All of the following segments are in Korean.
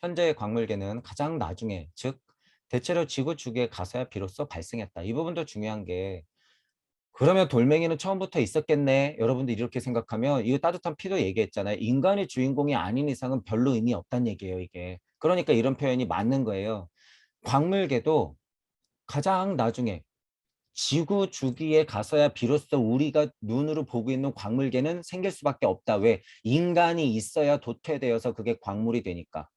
현재의 광물계는 가장 나중에, 즉 대체로 지구 주기에 가서야 비로소 발생했다. 이 부분도 중요한 게, 그러면 돌멩이는 처음부터 있었겠네. 여러분들 이렇게 생각하면, 이거 따뜻한 피도 얘기했잖아요. 인간이 주인공이 아닌 이상은 별로 의미 없다는 얘기예요, 이게. 그러니까 이런 표현이 맞는 거예요. 광물계도 가장 나중에 지구 주기에 가서야 비로소 우리가 눈으로 보고 있는 광물계는 생길 수밖에 없다. 왜? 인간이 있어야 도태되어서 그게 광물이 되니까.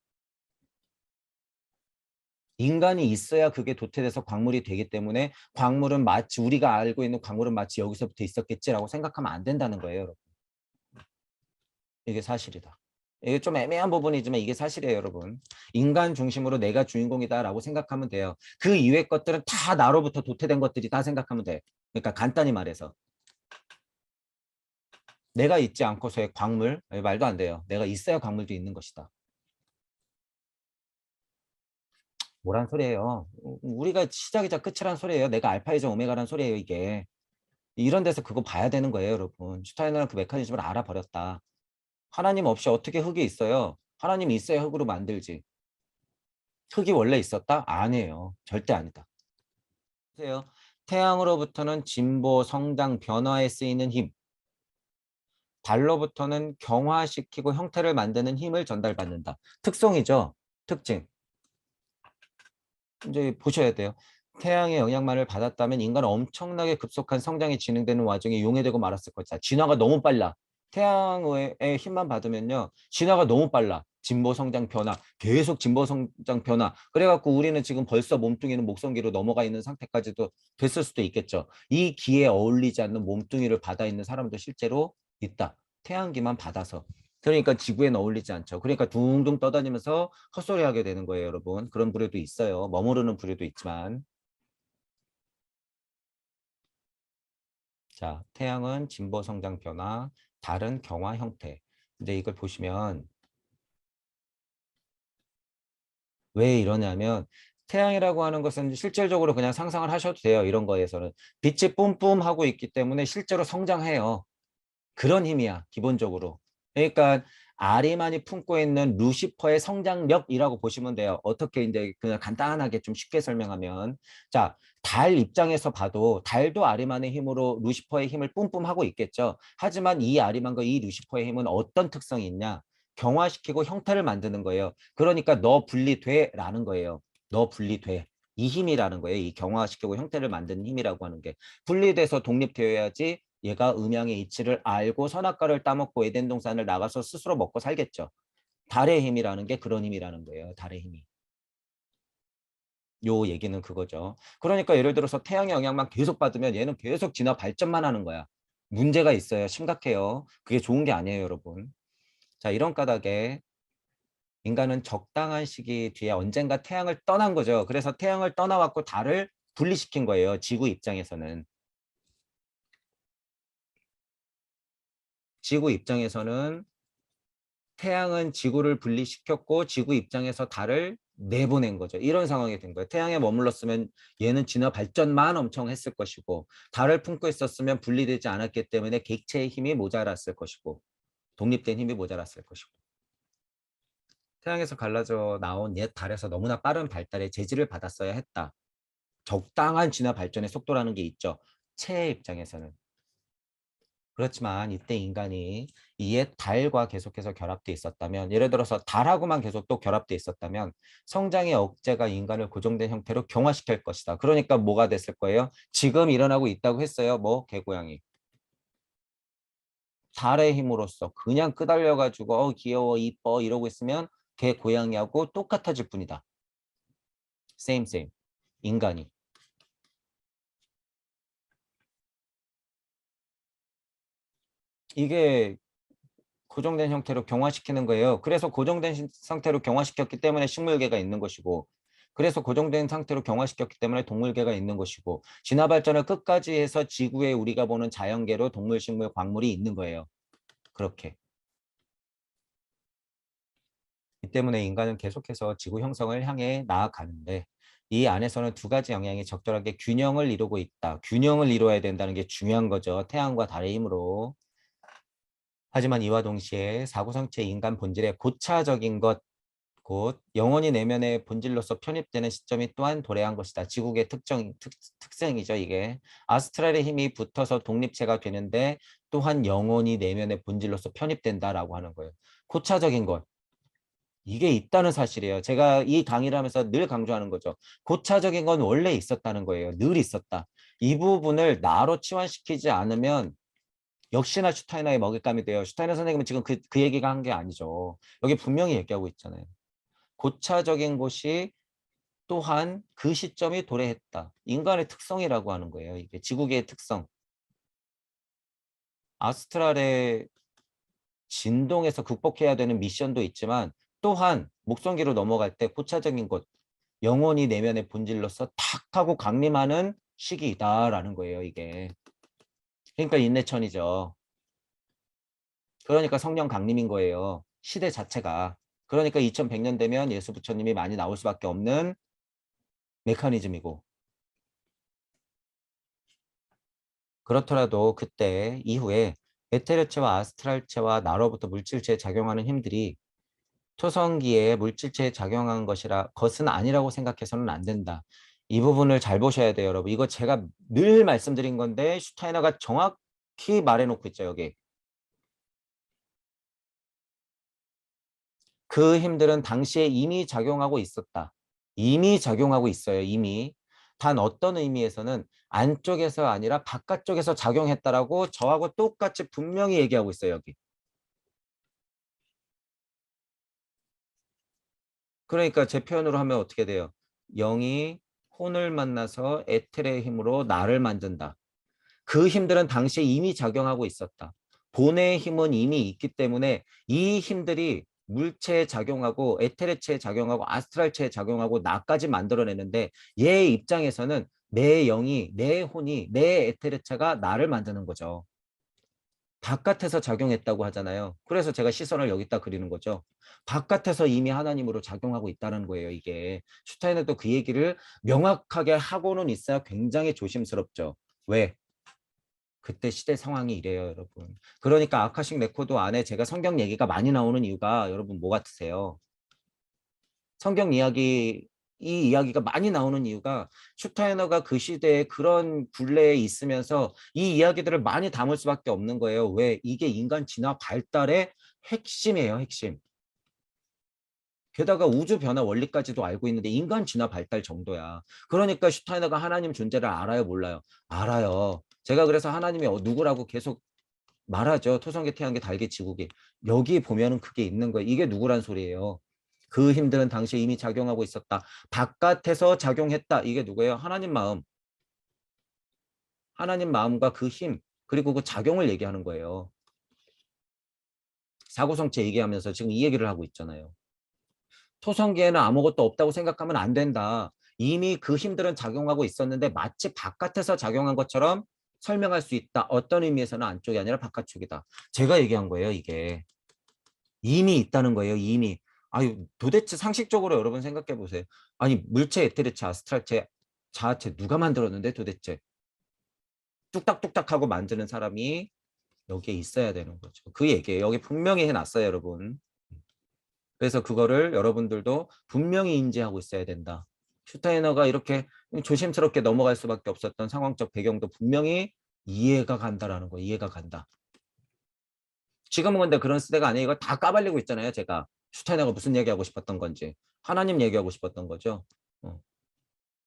인간이 있어야 그게 도태돼서 광물이 되기 때문에, 광물은 마치 우리가 알고 있는 광물은 마치 여기서부터 있었겠지라고 생각하면 안 된다는 거예요, 여러분. 이게 사실이다. 이게 좀 애매한 부분이지만 이게 사실이에요, 여러분. 인간 중심으로 내가 주인공이다라고 생각하면 돼요. 그 이외의 것들은 다 나로부터 도태된 것들이다 생각하면 돼. 그러니까 간단히 말해서 내가 있지 않고서의 광물, 말도 안 돼요. 내가 있어야 광물도 있는 것이다. 뭐란 소리예요? 우리가 시작이자 끝이란 소리예요. 내가 알파이자 오메가란 소리예요, 이게. 이런 데서 그거 봐야 되는 거예요, 여러분. 슈타이너는 그 메커니즘을 알아버렸다. 하나님 없이 어떻게 흙이 있어요? 하나님이 있어야 흙으로 만들지. 흙이 원래 있었다? 아니에요. 절대 아니다. 보세요. 태양으로부터는 진보, 성장, 변화에 쓰이는 힘. 달로부터는 경화시키고 형태를 만드는 힘을 전달받는다. 특성이죠. 특징. 이제 보셔야 돼요. 태양의 영향만을 받았다면 인간은 엄청나게 급속한 성장이 진행되는 와중에 용해되고 말았을 것이다. 진화가 너무 빨라. 태양의 힘만 받으면요. 진화가 너무 빨라. 진보 성장 변화. 계속 진보 성장 변화. 그래갖고 우리는 지금 벌써 몸뚱이는 목성기로 넘어가 있는 상태까지도 됐을 수도 있겠죠. 이 기에 어울리지 않는 몸뚱이를 받아 있는 사람도 실제로 있다. 태양기만 받아서. 그러니까 지구에는 어울리지 않죠. 그러니까 둥둥 떠다니면서 헛소리하게 되는 거예요, 여러분. 그런 부류도 있어요. 머무르는 부류도 있지만. 자, 태양은 진보 성장 변화, 달은 경화 형태. 근데 이걸 보시면 왜 이러냐면, 태양이라고 하는 것은 실질적으로 그냥 상상을 하셔도 돼요. 이런 거에서는. 빛이 뿜뿜하고 있기 때문에 실제로 성장해요. 그런 힘이야, 기본적으로. 그러니까 아리만이 품고 있는 루시퍼의 성장력이라고 보시면 돼요. 어떻게 이제 그냥 간단하게 좀 쉽게 설명하면, 자, 달 입장에서 봐도 달도 아리만의 힘으로 루시퍼의 힘을 뿜뿜하고 있겠죠. 하지만 이 아리만과 이 루시퍼의 힘은 어떤 특성이 있냐? 경화시키고 형태를 만드는 거예요. 그러니까 너 분리돼라는 거예요. 너 분리돼. 이 힘이라는 거예요. 이 경화시키고 형태를 만드는 힘이라고 하는 게. 분리돼서 독립되어야지 얘가 음양의 이치를 알고 선악과를 따먹고 에덴 동산을 나가서 스스로 먹고 살겠죠. 달의 힘이라는 게 그런 힘이라는 거예요. 달의 힘이. 요 얘기는 그거죠. 그러니까 예를 들어서 태양의 영향만 계속 받으면 얘는 계속 진화 발전만 하는 거야. 문제가 있어요. 심각해요. 그게 좋은 게 아니에요, 여러분. 자, 이런 까닭에 인간은 적당한 시기 뒤에 언젠가 태양을 떠난 거죠. 그래서 태양을 떠나왔고 달을 분리시킨 거예요. 지구 입장에서는. 지구 입장에서는 태양은 지구를 분리시켰고 지구 입장에서 달을 내보낸 거죠. 이런 상황이 된 거예요. 태양에 머물렀으면 얘는 진화 발전만 엄청 했을 것이고, 달을 품고 있었으면 분리되지 않았기 때문에 객체의 힘이 모자랐을 것이고, 독립된 힘이 모자랐을 것이고, 태양에서 갈라져 나온 옛 달에서 너무나 빠른 발달에 제지를 받았어야 했다. 적당한 진화 발전의 속도라는 게 있죠. 체의 입장에서는. 그렇지만 이때 인간이 이에 달과 계속해서 결합돼 있었다면, 예를 들어서 달하고만 계속 또 결합돼 있었다면 성장의 억제가 인간을 고정된 형태로 경화시킬 것이다. 그러니까 뭐가 됐을 거예요? 지금 일어나고 있다고 했어요. 뭐 개고양이. 달의 힘으로써 그냥 끄달려가지고 귀여워 이뻐 이러고 있으면 개고양이하고 똑같아질 뿐이다. same same. 인간이. 이게 고정된 형태로 경화시키는 거예요. 그래서 고정된 상태로 경화시켰기 때문에 식물계가 있는 것이고, 그래서 고정된 상태로 경화시켰기 때문에 동물계가 있는 것이고, 진화 발전을 끝까지 해서 지구에 우리가 보는 자연계로 동물, 식물, 광물이 있는 거예요. 그렇게. 이 때문에 인간은 계속해서 지구 형성을 향해 나아가는데, 이 안에서는 두 가지 영향이 적절하게 균형을 이루고 있다. 균형을 이루어야 된다는 게 중요한 거죠. 태양과 달의 힘으로. 하지만 이와 동시에 사고성체 인간 본질의 고차적인 것, 곧 영원히 내면의 본질로서 편입되는 시점이 또한 도래한 것이다. 지국의 특성이죠, 이게. 아스트랄의 힘이 붙어서 독립체가 되는데 또한 영원히 내면의 본질로서 편입된다라고 하는 거예요. 고차적인 것. 이게 있다는 사실이에요. 제가 이 강의를 하면서 늘 강조하는 거죠. 고차적인 건 원래 있었다는 거예요. 늘 있었다. 이 부분을 나로 치환시키지 않으면 역시나 슈타이너의 먹잇감이 돼요. 슈타이너 선생님은 지금 그 얘기가 한 게 아니죠. 여기 분명히 얘기하고 있잖아요. 고차적인 곳이 또한 그 시점이 도래했다. 인간의 특성이라고 하는 거예요. 이게 지구계의 특성. 아스트랄의 진동에서 극복해야 되는 미션도 있지만 또한 목성기로 넘어갈 때 고차적인 곳, 영혼이 내면의 본질로서 탁 하고 강림하는 시기이다라는 거예요. 이게. 그러니까 인내천이죠. 그러니까 성령 강림인 거예요. 시대 자체가. 그러니까 2100년 되면 예수 부처님이 많이 나올 수밖에 없는 메커니즘이고, 그렇더라도 그때 이후에 에테르체와 아스트랄체와 나로부터 물질체에 작용하는 힘들이 토성기에 물질체에 작용한 것은 아니라고 생각해서는 안 된다. 이 부분을 잘 보셔야 돼요, 여러분. 이거 제가 늘 말씀드린 건데 슈타이너가 정확히 말해놓고 있죠, 여기. 그 힘들은 당시에 이미 작용하고 있었다. 이미 작용하고 있어요, 이미. 단 어떤 의미에서는 안쪽에서 아니라 바깥쪽에서 작용했다라고 저하고 똑같이 분명히 얘기하고 있어요, 여기. 그러니까 제 표현으로 하면 어떻게 돼요? 영이 혼을 만나서 에텔의 힘으로 나를 만든다. 그 힘들은 당시에 이미 작용하고 있었다. 본의 힘은 이미 있기 때문에 이 힘들이 물체에 작용하고 에테르체에 작용하고 아스트랄체에 작용하고 나까지 만들어내는데 얘 입장에서는 내 영이 내 혼이 내 에테르체가 나를 만드는 거죠. 바깥에서 작용했다고 하잖아요. 그래서 제가 시선을 여기다 그리는 거죠. 바깥에서 이미 하나님으로 작용하고 있다는 거예요, 이게. 슈타이너도 그 얘기를 명확하게 하고는 있어야 굉장히 조심스럽죠. 왜? 그때 시대 상황이 이래요, 여러분. 그러니까 아카식 레코드 안에 제가 성경 얘기가 많이 나오는 이유가 여러분 뭐 같으세요? 성경 이야기, 이 이야기가 많이 나오는 이유가 슈타이너가 그 시대에 그런 굴레에 있으면서 이 이야기들을 많이 담을 수밖에 없는 거예요. 왜? 이게 인간 진화 발달의 핵심이에요, 핵심. 게다가 우주 변화 원리까지도 알고 있는데 인간 진화 발달 정도야. 그러니까 슈타이너가 하나님 존재를 알아요, 몰라요? 알아요. 제가 그래서 하나님이 누구라고 계속 말하죠. 토성계, 태양계, 달계, 지구계. 여기 보면은 그게 있는 거예요. 이게 누구란 소리예요. 그 힘들은 당시에 이미 작용하고 있었다. 바깥에서 작용했다. 이게 누구예요? 하나님 마음. 하나님 마음과 그 힘, 그리고 그 작용을 얘기하는 거예요. 사고성체 얘기하면서 지금 이 얘기를 하고 있잖아요. 토성계에는 아무것도 없다고 생각하면 안 된다. 이미 그 힘들은 작용하고 있었는데 마치 바깥에서 작용한 것처럼 설명할 수 있다. 어떤 의미에서는 안쪽이 아니라 바깥쪽이다. 제가 얘기한 거예요, 이게. 이미 있다는 거예요, 이미. 아유, 도대체 상식적으로 여러분 생각해 보세요. 아니, 물체, 에테르체, 아스트랄체, 자아체 누가 만들었는데 도대체 뚝딱뚝딱하고 만드는 사람이 여기에 있어야 되는 거죠. 그 얘기예요. 여기 분명히 해놨어요, 여러분. 그래서 그거를 여러분들도 분명히 인지하고 있어야 된다. 슈타이너가 이렇게 조심스럽게 넘어갈 수밖에 없었던 상황적 배경도 분명히 이해가 간다라는 거예요. 이해가 간다. 지금은 근데 그런 시대가 아니에요. 이거 다 까발리고 있잖아요. 제가. 슈타이너가 무슨 얘기하고 싶었던 건지. 하나님 얘기하고 싶었던 거죠. 어.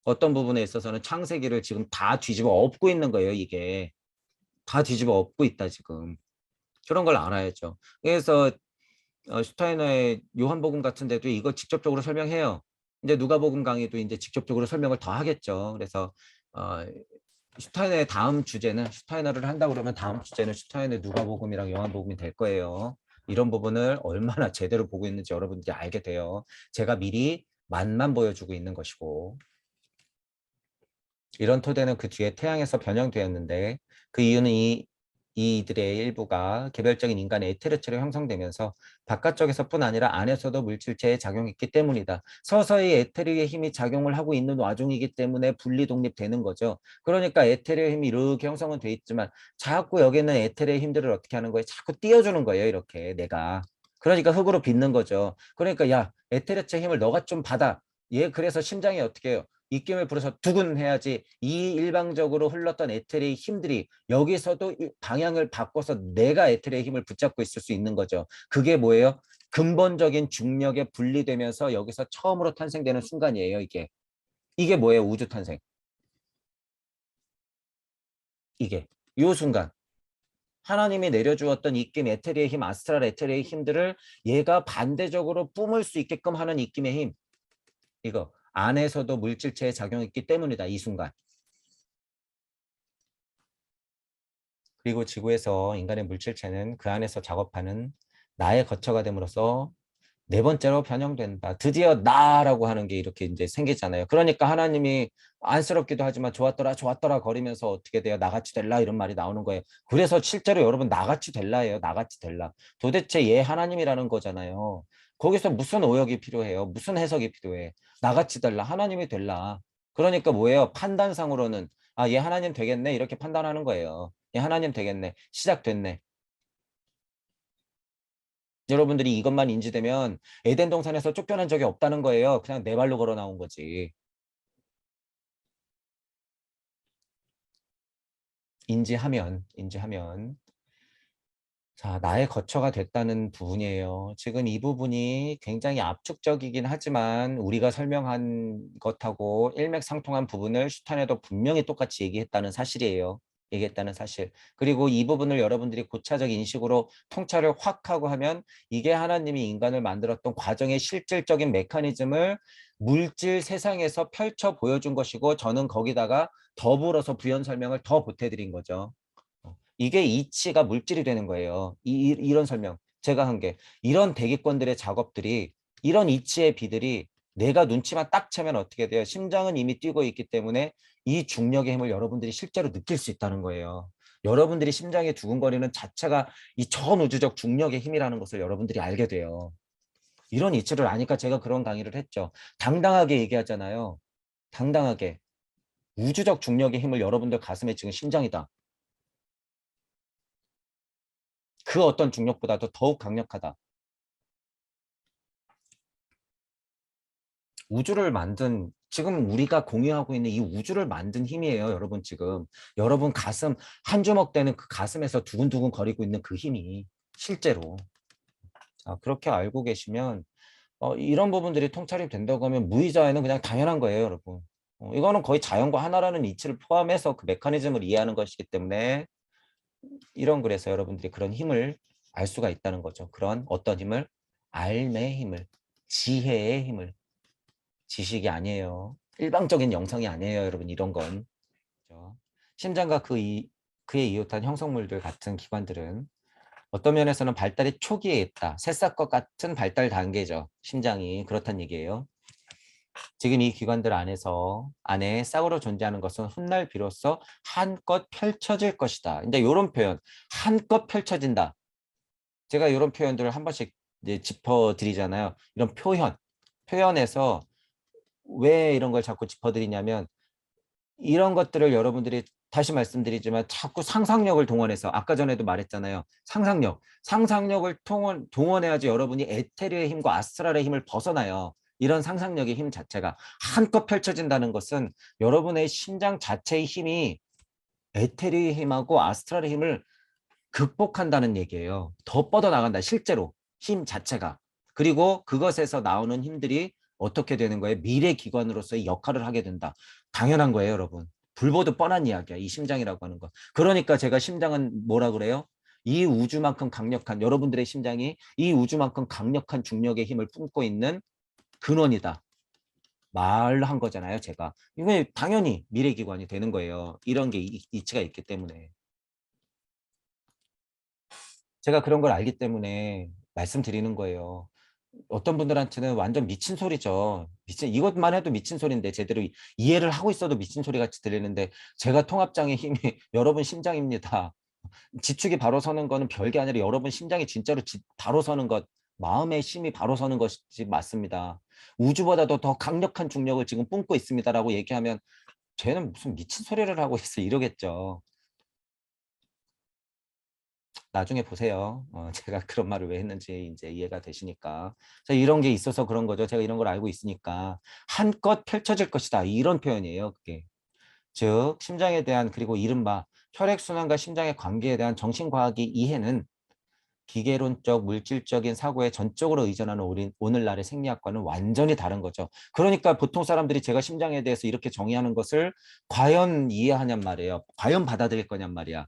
어떤 부분에 있어서는 창세기를 지금 다 뒤집어 엎고 있는 거예요. 이게. 다 뒤집어 엎고 있다 지금. 그런 걸 알아야죠. 그래서 슈타이너의 요한복음 같은 데도 이거 직접적으로 설명해요. 이제 누가복음 강의도 이제 직접적으로 설명을 더 하겠죠. 그래서 어, 슈타이너의 다음 주제는 슈타이너를 한다 그러면 다음 주제는 슈타이너의 누가복음이랑 요한복음이 될 거예요. 이런 부분을 얼마나 제대로 보고 있는지 여러분들이 알게 돼요. 제가 미리 맛만 보여주고 있는 것이고 이런 토대는 그 뒤에 태양에서 변형되었는데 그 이유는 이들의 일부가 개별적인 인간의 에테르체로 형성되면서 바깥쪽에서뿐 아니라 안에서도 물질체에 작용했기 때문이다. 서서히 에테르의 힘이 작용을 하고 있는 와중이기 때문에 분리 독립되는 거죠. 그러니까 에테르의 힘이 이렇게 형성은 돼 있지만 자꾸 여기는 에테르의 힘들을 어떻게 하는 거예요? 자꾸 띄워주는 거예요. 이렇게 내가. 그러니까 흙으로 빚는 거죠. 그러니까 야, 에테르의 힘을 너가 좀 받아. 얘 그래서 심장이 어떻게 해요? 입김을 불어서 두근 해야지 이 일방적으로 흘렀던 에테르의 힘들이 여기서도 방향을 바꿔서 내가 에테르의 힘을 붙잡고 있을 수 있는 거죠. 그게 뭐예요? 근본적인 중력에 분리되면서 여기서 처음으로 탄생되는 순간이에요, 이게. 이게 뭐예요? 우주 탄생. 이게. 요 순간. 하나님이 내려주었던 입김, 에테리의 힘, 아스트랄 에테리의 힘들을 얘가 반대적으로 뿜을 수 있게끔 하는 입김의 힘. 이거 안에서도 물질체에 작용했기 때문이다. 이 순간. 그리고 지구에서 인간의 물질체는 그 안에서 작업하는 나의 거처가 됨으로써 네 번째로 변형된다. 드디어 나라고 하는 게 이렇게 이제 생기잖아요. 그러니까 하나님이 안쓰럽기도 하지만 좋았더라 좋았더라 거리면서 어떻게 돼요? 나같이 될라 이런 말이 나오는 거예요. 그래서 실제로 여러분 나같이 될라예요. 나같이 될라. 도대체 얘 하나님이라는 거잖아요. 거기서 무슨 오역이 필요해요? 무슨 해석이 필요해? 나같이 될라. 하나님이 될라. 그러니까 뭐예요? 판단상으로는 아, 얘 하나님 되겠네 이렇게 판단하는 거예요. 얘 하나님 되겠네. 시작됐네. 여러분들이 이것만 인지되면 에덴 동산에서 쫓겨난 적이 없다는 거예요. 그냥 내 발로 걸어 나온 거지. 인지하면. 자, 나의 거처가 됐다는 부분이에요. 지금 이 부분이 굉장히 압축적이긴 하지만 우리가 설명한 것하고 일맥상통한 부분을 슈탄에도 분명히 똑같이 얘기했다는 사실이에요. 얘기했다는 사실. 그리고 이 부분을 여러분들이 고차적 인식으로 통찰을 확 하고 하면 이게 하나님이 인간을 만들었던 과정의 실질적인 메커니즘을 물질 세상에서 펼쳐 보여준 것이고 저는 거기다가 더불어서 부연 설명을 더 보태드린 거죠. 이게 이치가 물질이 되는 거예요. 이런 설명. 제가 한 게. 이런 대기권들의 작업들이, 이런 이치의 비들이 내가 눈치만 딱 채면 어떻게 돼요? 심장은 이미 뛰고 있기 때문에 이 중력의 힘을 여러분들이 실제로 느낄 수 있다는 거예요. 여러분들이 심장이 두근거리는 자체가 이 전우주적 중력의 힘이라는 것을 여러분들이 알게 돼요. 이런 이치를 아니까 제가 그런 강의를 했죠. 당당하게 얘기하잖아요. 당당하게. 우주적 중력의 힘을 여러분들 가슴에 지금 심장이다. 그 어떤 중력보다도 더욱 강력하다. 우주를 만든 지금 우리가 공유하고 있는 이 우주를 만든 힘이에요. 여러분 지금. 여러분 가슴 한 주먹 되는 그 가슴에서 두근두근 거리고 있는 그 힘이 실제로. 자, 그렇게 알고 계시면 이런 부분들이 통찰이 된다고 하면 무의자에는 그냥 당연한 거예요. 여러분. 이거는 거의 자연과 하나라는 이치를 포함해서 그 메커니즘을 이해하는 것이기 때문에 이런 글에서 여러분들이 그런 힘을 알 수가 있다는 거죠. 그런 어떤 힘을? 알의 힘을, 지혜의 힘을. 지식이 아니에요. 일방적인 영상이 아니에요, 여러분. 이런 건. 그죠? 심장과 그에 이웃한 형성물들 같은 기관들은 어떤 면에서는 발달이 초기에 있다. 새싹과 같은 발달 단계죠. 심장이. 그렇단 얘기예요. 지금 이 기관들 안에 싹으로 존재하는 것은 훗날 비로소 한껏 펼쳐질 것이다. 이제 이런 표현, 한껏 펼쳐진다. 제가 이런 표현들을 한 번씩 이제 짚어드리잖아요. 이런 표현에서 왜 이런 걸 자꾸 짚어드리냐면 이런 것들을 여러분들이 다시 말씀드리지만 자꾸 상상력을 동원해서 아까 전에도 말했잖아요. 상상력을 동원해야지 여러분이 에테르의 힘과 아스트랄의 힘을 벗어나요. 이런 상상력의 힘 자체가 한껏 펼쳐진다는 것은 여러분의 심장 자체의 힘이 에테르의 힘하고 아스트랄의 힘을 극복한다는 얘기예요. 더 뻗어나간다. 실제로 힘 자체가. 그리고 그것에서 나오는 힘들이 어떻게 되는 거예요? 미래 기관으로서의 역할을 하게 된다. 당연한 거예요, 여러분. 불보듯 뻔한 이야기야. 이 심장이라고 하는 거. 그러니까 제가 심장은 뭐라 그래요? 이 우주만큼 강력한 여러분들의 심장이 이 우주만큼 강력한 중력의 힘을 뿜고 있는 근원이다. 말한 거잖아요, 제가. 이거 당연히 미래 기관이 되는 거예요. 이런 게 이치가 있기 때문에. 제가 그런 걸 알기 때문에 말씀드리는 거예요. 어떤 분들한테는 완전 미친 소리죠. 이것만 해도 미친 소리인데 제대로 이해를 하고 있어도 미친 소리 같이 들리는데 제가 통합장의 힘이 여러분 심장입니다. 지축이 바로 서는 거는 별게 아니라 여러분 심장이 진짜로 바로 서는 것, 마음의 심이 바로 서는 것이 맞습니다. 우주보다도 더 강력한 중력을 지금 뿜고 있습니다라고 얘기하면 쟤는 무슨 미친 소리를 하고 있어 이러겠죠. 나중에 보세요. 제가 그런 말을 왜 했는지 이제 이해가 되시니까. 자, 이런 게 있어서 그런 거죠. 제가 이런 걸 알고 있으니까 한껏 펼쳐질 것이다. 이런 표현이에요. 그게. 즉 심장에 대한 그리고 이른바 혈액순환과 심장의 관계에 대한 정신과학의 이해는 기계론적 물질적인 사고에 전적으로 의존하는 우리 오늘날의 생리학과는 완전히 다른 거죠. 그러니까 보통 사람들이 제가 심장에 대해서 이렇게 정의하는 것을 과연 이해하냔 말이에요. 과연 받아들일 거냔 말이야.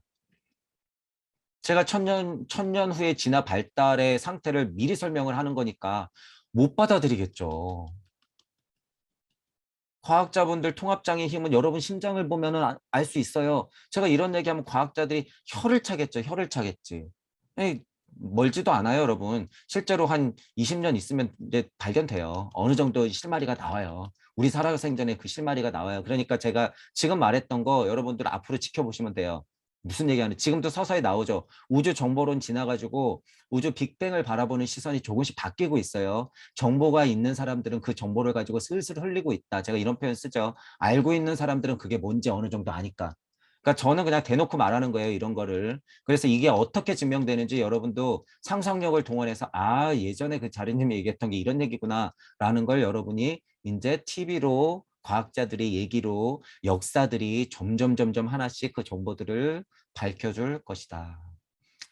제가 천년 후에 진화 발달의 상태를 미리 설명을 하는 거니까 못 받아들이겠죠. 과학자분들 통합장의 힘은 여러분 심장을 보면 알 수 있어요. 제가 이런 얘기하면 과학자들이 혀를 차겠죠. 혀를 차겠지. 에이, 멀지도 않아요, 여러분. 실제로 한 20년 있으면 이제 발견돼요. 어느 정도 실마리가 나와요. 우리 살아생전에 그 실마리가 나와요. 그러니까 제가 지금 말했던 거 여러분들 앞으로 지켜보시면 돼요. 무슨 얘기하는 지금도 서서히 나오죠. 우주 정보론 지나가지고 우주 빅뱅을 바라보는 시선이 조금씩 바뀌고 있어요. 정보가 있는 사람들은 그 정보를 가지고 슬슬 흘리고 있다. 제가 이런 표현 쓰죠. 알고 있는 사람들은 그게 뭔지 어느 정도 아니까. 그러니까 저는 그냥 대놓고 말하는 거예요. 이런 거를. 그래서 이게 어떻게 증명되는지 여러분도 상상력을 동원해서 아 예전에 그 자리님이 얘기했던 게 이런 얘기구나 라는 걸 여러분이 이제 TV로 과학자들의 얘기로 역사들이 점점 하나씩 그 정보들을 밝혀줄 것이다.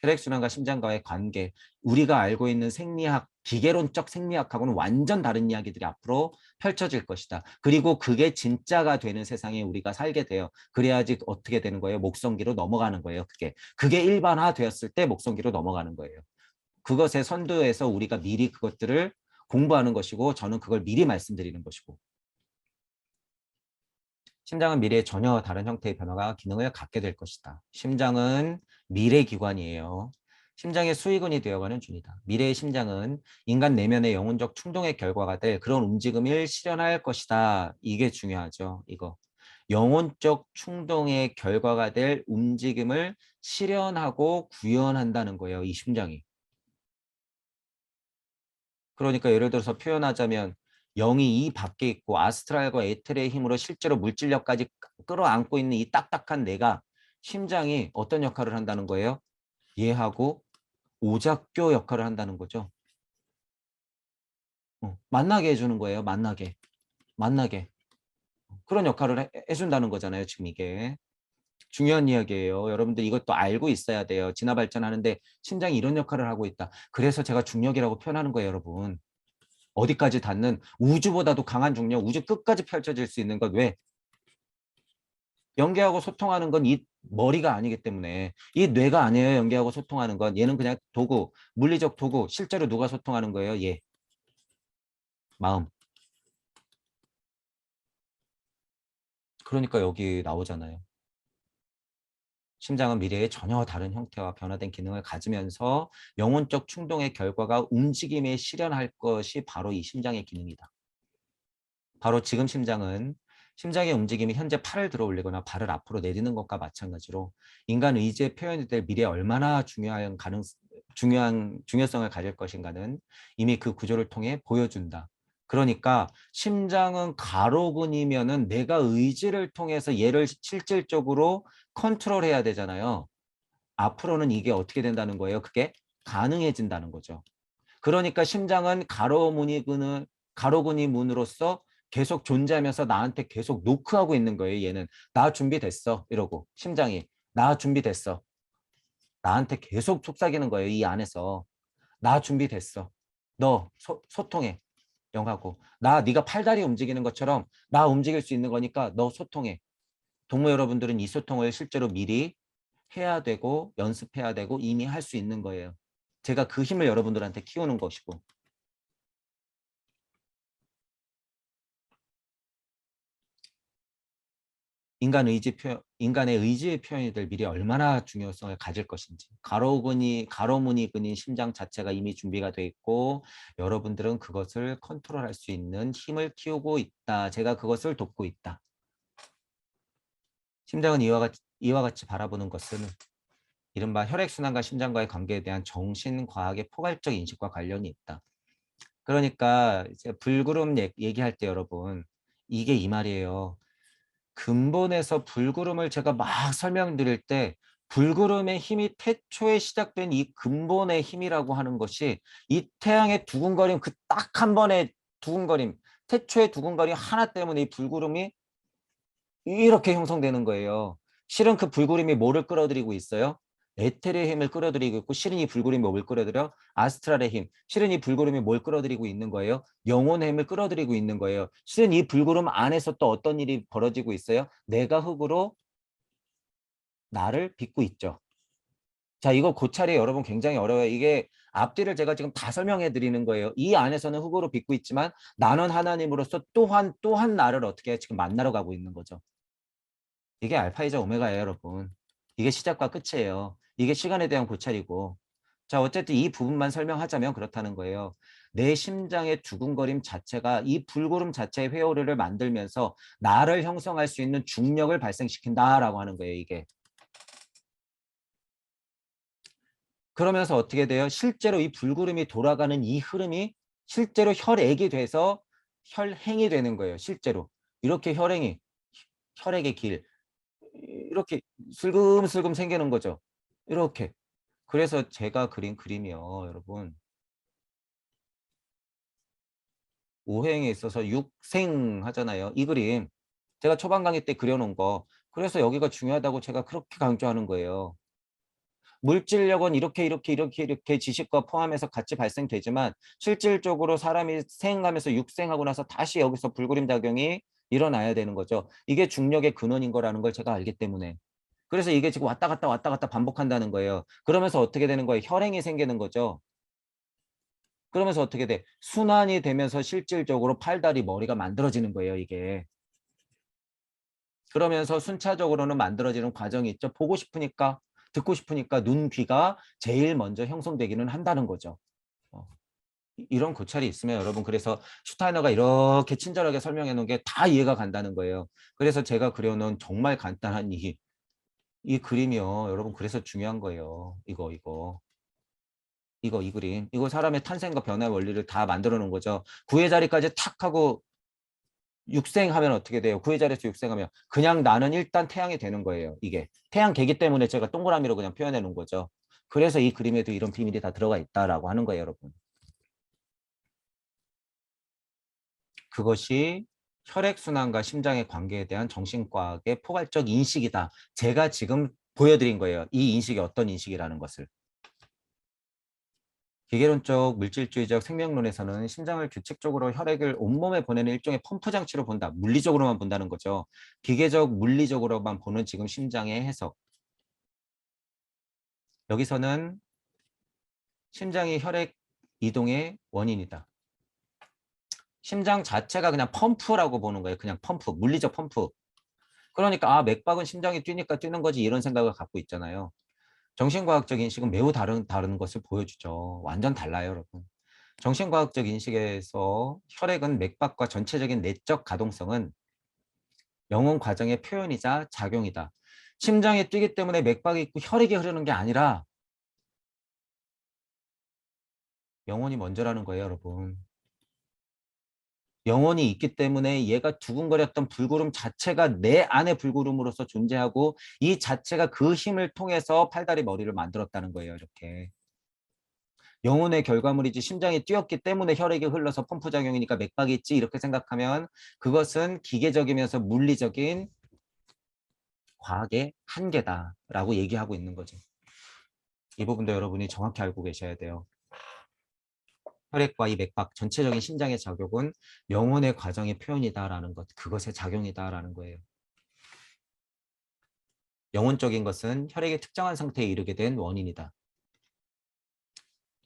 혈액순환과 심장과의 관계, 우리가 알고 있는 생리학, 기계론적 생리학하고는 완전 다른 이야기들이 앞으로 펼쳐질 것이다. 그리고 그게 진짜가 되는 세상에 우리가 살게 돼요. 그래야지 어떻게 되는 거예요? 목성기로 넘어가는 거예요. 그게 일반화되었을 때 목성기로 넘어가는 거예요. 그것의 선두에서 우리가 미리 그것들을 공부하는 것이고 저는 그걸 미리 말씀드리는 것이고 심장은 미래에 전혀 다른 형태의 변화가 기능을 갖게 될 것이다. 심장은 미래 기관이에요. 심장의 수의근이 되어가는 중이다. 미래의 심장은 인간 내면의 영혼적 충동의 결과가 될 그런 움직임을 실현할 것이다. 이게 중요하죠. 이거. 영혼적 충동의 결과가 될 움직임을 실현하고 구현한다는 거예요. 이 심장이. 그러니까 예를 들어서 표현하자면 영이 이 밖에 있고 아스트랄과 에텔의 힘으로 실제로 물질력까지 끌어안고 있는 이 딱딱한 내가 심장이 어떤 역할을 한다는 거예요? 얘하고 오작교 역할을 한다는 거죠. 만나게 해주는 거예요. 만나게. 그런 역할을 해준다는 거잖아요. 지금 이게. 중요한 이야기예요. 여러분들 이것도 알고 있어야 돼요. 진화 발전하는데 심장이 이런 역할을 하고 있다. 그래서 제가 중력이라고 표현하는 거예요. 여러분. 어디까지 닿는 우주보다도 강한 중력, 우주 끝까지 펼쳐질 수 있는 것. 왜? 연계하고 소통하는 건 이 머리가 아니기 때문에 이 뇌가 아니에요. 연계하고 소통하는 건 얘는 그냥 도구, 물리적 도구. 실제로 누가 소통하는 거예요? 얘. 마음. 그러니까 여기 나오잖아요. 심장은 미래에 전혀 다른 형태와 변화된 기능을 가지면서 영혼적 충동의 결과가 움직임에 실현할 것이 바로 이 심장의 기능이다. 바로 지금 심장은 심장의 움직임이 현재 팔을 들어 올리거나 발을 앞으로 내리는 것과 마찬가지로 인간 의지의 표현이 될 미래에 얼마나 중요한 중요성을 가질 것인가는 이미 그 구조를 통해 보여준다. 그러니까 심장은 가로근이면은 내가 의지를 통해서 얘를 실질적으로 컨트롤해야 되잖아요. 앞으로는 이게 어떻게 된다는 거예요? 그게 가능해진다는 거죠. 그러니까 심장은 가로근이 문으로서 계속 존재하면서 나한테 계속 노크하고 있는 거예요. 얘는 나 준비됐어 이러고 심장이 나 준비됐어. 나한테 계속 속삭이는 거예요. 이 안에서 나 준비됐어. 너 소통해. 영하고 나 네가 팔다리 움직이는 것처럼 나 움직일 수 있는 거니까 너 소통해. 동무 여러분들은 이 소통을 실제로 미리 해야 되고 연습해야 되고 이미 할 수 있는 거예요. 제가 그 힘을 여러분들한테 키우는 것이고 인간의 의지의 표현이 될 미래 얼마나 중요성을 가질 것인지 가로문이 그린 심장 자체가 이미 준비가 돼 있고 여러분들은 그것을 컨트롤할 수 있는 힘을 키우고 있다. 제가 그것을 돕고 있다. 심장은 이와 같이 바라보는 것은 이른바 혈액순환과 심장과의 관계에 대한 정신과학의 포괄적 인식과 관련이 있다. 그러니까 이제 불구름 얘기할 때 여러분 이게 이 말이에요. 근본에서 불구름을 제가 막 설명드릴 때 불구름의 힘이 태초에 시작된 이 근본의 힘이라고 하는 것이 이 태양의 두근거림, 그 딱 한 번의 두근거림, 태초의 두근거림 하나 때문에 이 불구름이 이렇게 형성되는 거예요. 실은 그 불구름이 뭐를 끌어들이고 있어요? 에테르의 힘을 끌어들이고 있고, 실은 이 불구름이 뭘 끌어들여? 아스트랄의 힘. 실은 이 불구름이 뭘 끌어들이고 있는 거예요? 영혼의 힘을 끌어들이고 있는 거예요. 실은 이 불구름 안에서 또 어떤 일이 벌어지고 있어요? 내가 흙으로 나를 빚고 있죠. 자, 이거 고찰이 여러분 굉장히 어려워요. 이게 앞뒤를 제가 지금 다 설명해 드리는 거예요. 이 안에서는 흙으로 빚고 있지만 나는 하나님으로서 또한 나를 어떻게 지금 만나러 가고 있는 거죠. 이게 알파이자 오메가예요, 여러분. 이게 시작과 끝이에요. 이게 시간에 대한 고찰이고. 자, 어쨌든 이 부분만 설명하자면 그렇다는 거예요. 내 심장의 두근거림 자체가 이 불구름 자체의 회오리를 만들면서 나를 형성할 수 있는 중력을 발생시킨다라고 하는 거예요, 이게. 그러면서 어떻게 돼요? 실제로 이 불구름이 돌아가는 이 흐름이 실제로 혈액이 돼서 혈행이 되는 거예요, 실제로. 이렇게 혈액의 길, 이렇게 슬금슬금 생기는 거죠. 이렇게. 그래서 제가 그린 그림이요, 여러분. 오행에 있어서 육생 하잖아요. 이 그림. 제가 초반 강의 때 그려놓은 거. 그래서 여기가 중요하다고 제가 그렇게 강조하는 거예요. 물질력은 이렇게 지식과 포함해서 같이 발생되지만 실질적으로 사람이 생하면서 육생하고 나서 다시 여기서 불구림 작용이 일어나야 되는 거죠. 이게 중력의 근원인 거라는 걸 제가 알기 때문에. 그래서 이게 지금 왔다 갔다 반복한다는 거예요. 그러면서 어떻게 되는 거예요? 혈행이 생기는 거죠. 그러면서 어떻게 돼? 순환이 되면서 실질적으로 팔다리 머리가 만들어지는 거예요, 이게. 그러면서 순차적으로는 만들어지는 과정이 있죠. 보고 싶으니까, 듣고 싶으니까 눈, 귀가 제일 먼저 형성되기는 한다는 거죠. 어, 이런 고찰이 있으면 여러분, 그래서 슈타이너가 이렇게 친절하게 설명해 놓은 게 다 이해가 간다는 거예요. 그래서 제가 그려놓은 정말 간단한 이 그림이요. 여러분, 그래서 중요한 거예요. 이 그림. 이거 사람의 탄생과 변화 원리를 다 만들어 놓은 거죠. 구의 자리까지 탁 하고 육생하면 어떻게 돼요? 구의 자리에서 육생하면 그냥 나는 일단 태양이 되는 거예요. 이게. 태양 계기 때문에 제가 동그라미로 그냥 표현해 놓은 거죠. 그래서 이 그림에도 이런 비밀이 다 들어가 있다라고 하는 거예요, 여러분. 그것이 혈액순환과 심장의 관계에 대한 정신과학의 포괄적 인식이다. 제가 지금 보여드린 거예요. 이 인식이 어떤 인식이라는 것을. 기계론적 물질주의적 생명론에서는 심장을 규칙적으로 혈액을 온몸에 보내는 일종의 펌프 장치로 본다. 물리적으로만 본다는 거죠. 기계적 물리적으로만 보는 지금 심장의 해석. 여기서는 심장이 혈액 이동의 원인이다. 심장 자체가 그냥 펌프라고 보는 거예요. 그냥 펌프, 물리적 펌프. 그러니까 맥박은 심장이 뛰니까 뛰는 거지 이런 생각을 갖고 있잖아요. 정신과학적 인식은 매우 다른 것을 보여주죠. 완전 달라요, 여러분. 정신과학적 인식에서 혈액은 맥박과 전체적인 내적 가동성은 영혼 과정의 표현이자 작용이다. 심장이 뛰기 때문에 맥박이 있고 혈액이 흐르는 게 아니라 영혼이 먼저라는 거예요, 여러분. 영혼이 있기 때문에 얘가 두근거렸던 불구름 자체가 내 안의 불구름으로서 존재하고 이 자체가 그 힘을 통해서 팔다리 머리를 만들었다는 거예요, 이렇게. 영혼의 결과물이지 심장이 뛰었기 때문에 혈액이 흘러서 펌프 작용이니까 맥박이 있지 이렇게 생각하면 그것은 기계적이면서 물리적인 과학의 한계다라고 얘기하고 있는 거죠. 이 부분도 여러분이 정확히 알고 계셔야 돼요. 혈액과 이 맥박, 전체적인 심장의 작용은 영혼의 과정의 표현이다라는 것, 그것의 작용이다라는 거예요. 영혼적인 것은 혈액의 특정한 상태에 이르게 된 원인이다.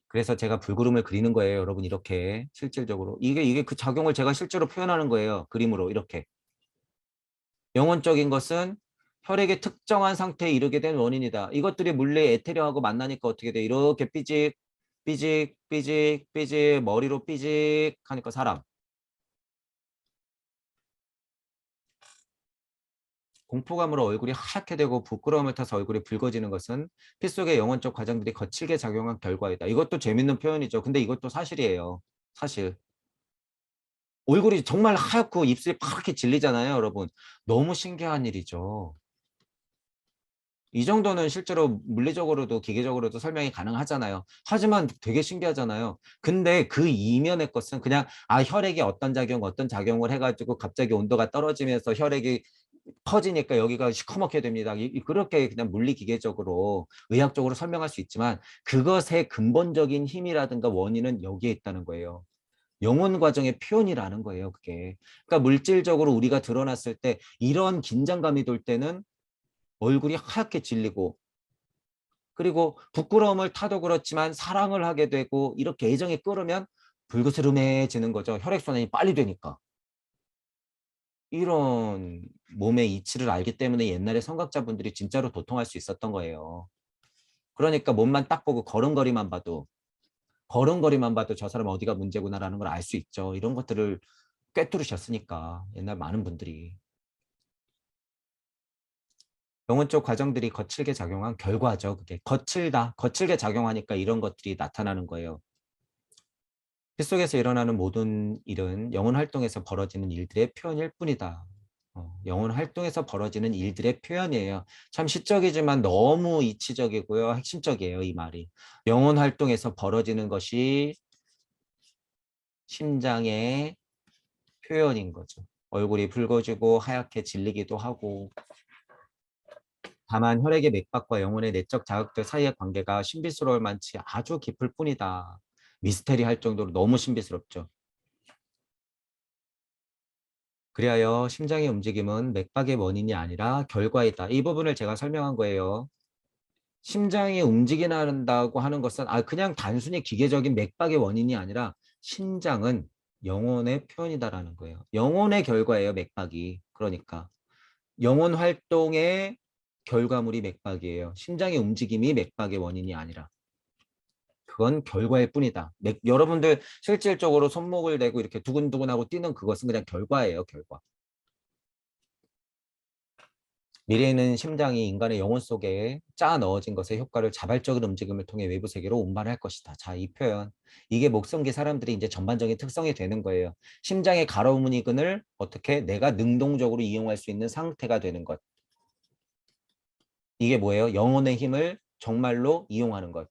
그래서 제가 불구름을 그리는 거예요, 여러분. 이렇게 실질적으로 이게 그 작용을 제가 실제로 표현하는 거예요, 그림으로 이렇게. 영혼적인 것은 혈액의 특정한 상태에 이르게 된 원인이다. 이것들이 물리의 에테리하고 만나니까 어떻게 돼? 이렇게 삐직 머리로 삐직 하니까 사람. 공포감으로 얼굴이 하얗게 되고 부끄러움을 타서 얼굴이 붉어지는 것은 피 속의 영혼적 과정들이 거칠게 작용한 결과이다. 이것도 재밌는 표현이죠. 근데 이것도 사실이에요. 사실. 얼굴이 정말 하얗고 입술이 파랗게 질리잖아요, 여러분. 너무 신기한 일이죠. 이 정도는 실제로 물리적으로도 기계적으로도 설명이 가능하잖아요. 하지만 되게 신기하잖아요. 근데 그 이면의 것은 그냥 혈액이 어떤 작용을 해가지고 갑자기 온도가 떨어지면서 혈액이 퍼지니까 여기가 시커멓게 됩니다. 그렇게 그냥 물리기계적으로 의학적으로 설명할 수 있지만 그것의 근본적인 힘이라든가 원인은 여기에 있다는 거예요. 영혼 과정의 표현이라는 거예요, 그게. 그러니까 물질적으로 우리가 드러났을 때 이런 긴장감이 돌 때는 얼굴이 하얗게 질리고, 그리고 부끄러움을 타도 그렇지만 사랑을 하게 되고 이렇게 애정이 끓으면 불그스름해지는 거죠. 혈액순환이 빨리 되니까. 이런 몸의 이치를 알기 때문에 옛날에 성각자분들이 진짜로 도통할 수 있었던 거예요. 그러니까 몸만 딱 보고 걸음걸이만 봐도 저 사람 어디가 문제구나라는 걸 알 수 있죠. 이런 것들을 꿰뚫으셨으니까 옛날 많은 분들이. 영혼 쪽 과정들이 거칠게 작용한 결과죠. 그게 거칠게 작용하니까 이런 것들이 나타나는 거예요. 피 속에서 일어나는 모든 일은 영혼 활동에서 벌어지는 일들의 표현일 뿐이다. 영혼 활동에서 벌어지는 일들의 표현이에요. 참 시적이지만 너무 이치적이고요. 핵심적이에요, 이 말이. 영혼 활동에서 벌어지는 것이 심장의 표현인 거죠. 얼굴이 붉어지고 하얗게 질리기도 하고, 다만 혈액의 맥박과 영혼의 내적 자극들 사이의 관계가 신비스러울 만치 아주 깊을 뿐이다. 미스테리할 정도로 너무 신비스럽죠. 그리하여 심장의 움직임은 맥박의 원인이 아니라 결과이다. 이 부분을 제가 설명한 거예요. 심장이 움직인다고 하는 것은 그냥 단순히 기계적인 맥박의 원인이 아니라 심장은 영혼의 표현이다라는 거예요. 영혼의 결과예요, 맥박이. 그러니까 영혼 활동의 결과물이 맥박이에요. 심장의 움직임이 맥박의 원인이 아니라. 그건 결과일 뿐이다. 여러분들 실질적으로 손목을 대고 이렇게 두근두근하고 뛰는 그것은 그냥 결과예요, 결과. 미래에는 심장이 인간의 영혼 속에 짜 넣어진 것의 효과를 자발적인 움직임을 통해 외부 세계로 운반할 것이다. 자, 이 표현. 이게 목성기 사람들이 이제 전반적인 특성이 되는 거예요. 심장의 가로무늬근을 어떻게 내가 능동적으로 이용할 수 있는 상태가 되는 것. 이게 뭐예요? 영혼의 힘을 정말로 이용하는 것.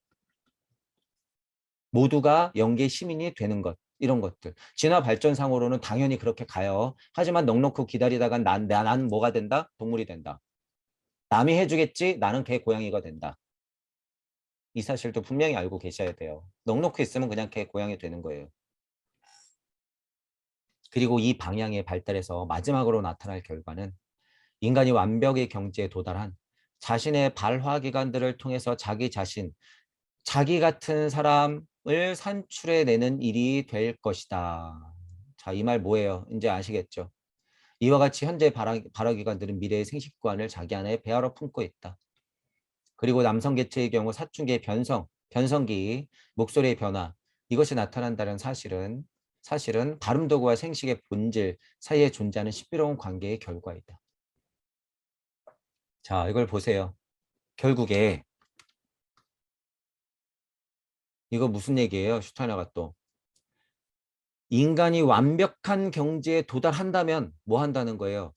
모두가 영계의 시민이 되는 것. 이런 것들. 진화 발전상으로는 당연히 그렇게 가요. 하지만 넉넉히 기다리다가 난 뭐가 된다? 동물이 된다. 남이 해주겠지? 나는 개 고양이가 된다. 이 사실도 분명히 알고 계셔야 돼요. 넉넉히 있으면 그냥 개 고양이 되는 거예요. 그리고 이 방향의 발달에서 마지막으로 나타날 결과는 인간이 완벽의 경지에 도달한 자신의 발화기관들을 통해서 자기 같은 사람을 산출해내는 일이 될 것이다. 자, 이 말 뭐예요? 이제 아시겠죠? 이와 같이 현재 발화기관들은 미래의 생식관을 자기 안에 배아로 품고 있다. 그리고 남성 개체의 경우 사춘기의 변성기, 목소리의 변화, 이것이 나타난다는 사실은 발음도구와 생식의 본질 사이에 존재하는 신비로운 관계의 결과이다. 자, 이걸 보세요. 결국에 이거 무슨 얘기예요? 슈타이너가 또. 인간이 완벽한 경지에 도달한다면 뭐 한다는 거예요?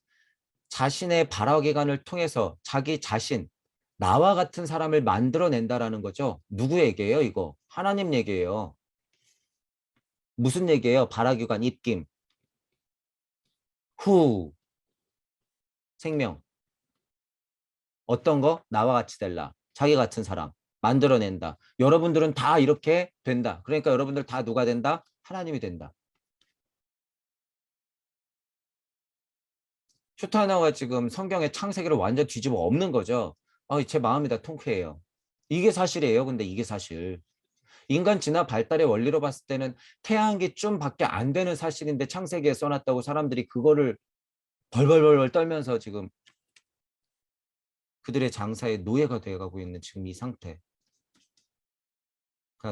자신의 발화기관을 통해서 자기 자신, 나와 같은 사람을 만들어낸다라는 거죠. 누구 얘기예요, 이거? 하나님 얘기예요. 무슨 얘기예요? 발화기관, 입김, 후, 생명. 어떤 거? 나와 같이 될라. 자기 같은 사람. 만들어낸다. 여러분들은 다 이렇게 된다. 그러니까 여러분들 다 누가 된다? 하나님이 된다. 슈타이너가 지금 성경의 창세기를 완전 뒤집어 엎는 거죠. 제 마음이 다 통쾌해요. 이게 사실이에요. 근데 이게 사실. 인간 진화 발달의 원리로 봤을 때는 태양계쯤밖에 안 되는 사실인데 창세기에 써놨다고 사람들이 그거를 벌벌벌 떨면서 지금 그들의 장사의 노예가 되어가고 있는 지금 이 상태가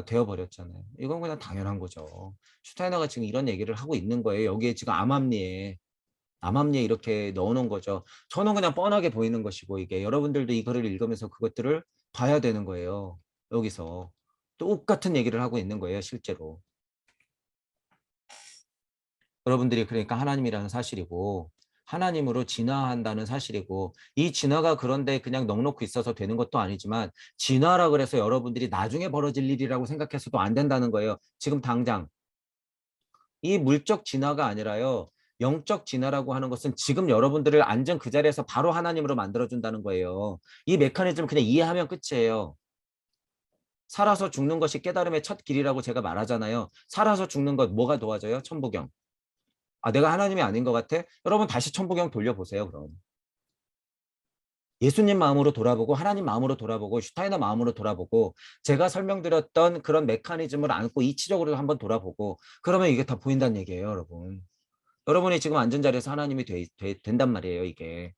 되어버렸잖아요. 이건 그냥 당연한 거죠. 슈타이너가 지금 이런 얘기를 하고 있는 거예요. 여기에 지금 암암리에 이렇게 넣어놓은 거죠. 저는 그냥 뻔하게 보이는 것이고 이게 여러분들도 이거를 읽으면서 그것들을 봐야 되는 거예요. 여기서 똑같은 얘기를 하고 있는 거예요. 실제로. 여러분들이 그러니까 하나님이라는 사실이고 하나님으로 진화한다는 사실이고 이 진화가 그런데 그냥 넋놓고 있어서 되는 것도 아니지만 진화라 그래서 여러분들이 나중에 벌어질 일이라고 생각해서도 안 된다는 거예요. 지금 당장 이 물적 진화가 아니라요. 영적 진화라고 하는 것은 지금 여러분들을 앉은 그 자리에서 바로 하나님으로 만들어준다는 거예요. 이 메커니즘 그냥 이해하면 끝이에요. 살아서 죽는 것이 깨달음의 첫 길이라고 제가 말하잖아요. 살아서 죽는 것 뭐가 도와줘요? 천부경. 아, 내가 하나님이 아닌 것 같아? 여러분 다시 천부경 돌려보세요, 그럼. 예수님 마음으로 돌아보고 하나님 마음으로 돌아보고 슈타이너 마음으로 돌아보고 제가 설명드렸던 그런 메커니즘을 안고 이치적으로 한번 돌아보고 그러면 이게 다 보인다는 얘기예요, 여러분. 여러분이 지금 앉은 자리에서 하나님이 된단 말이에요, 이게.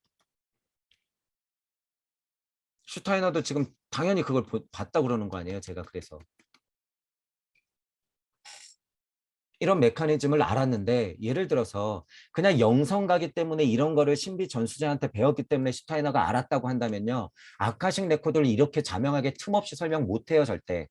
슈타이너도 지금 당연히 그걸 봤다 그러는 거 아니에요, 제가 그래서. 이런 메커니즘을 알았는데 예를 들어서 그냥 영성가기 때문에 이런 거를 신비 전수자한테 배웠기 때문에 슈타이너가 알았다고 한다면요. 아카식 레코드를 이렇게 자명하게 틈없이 설명 못해요, 절대.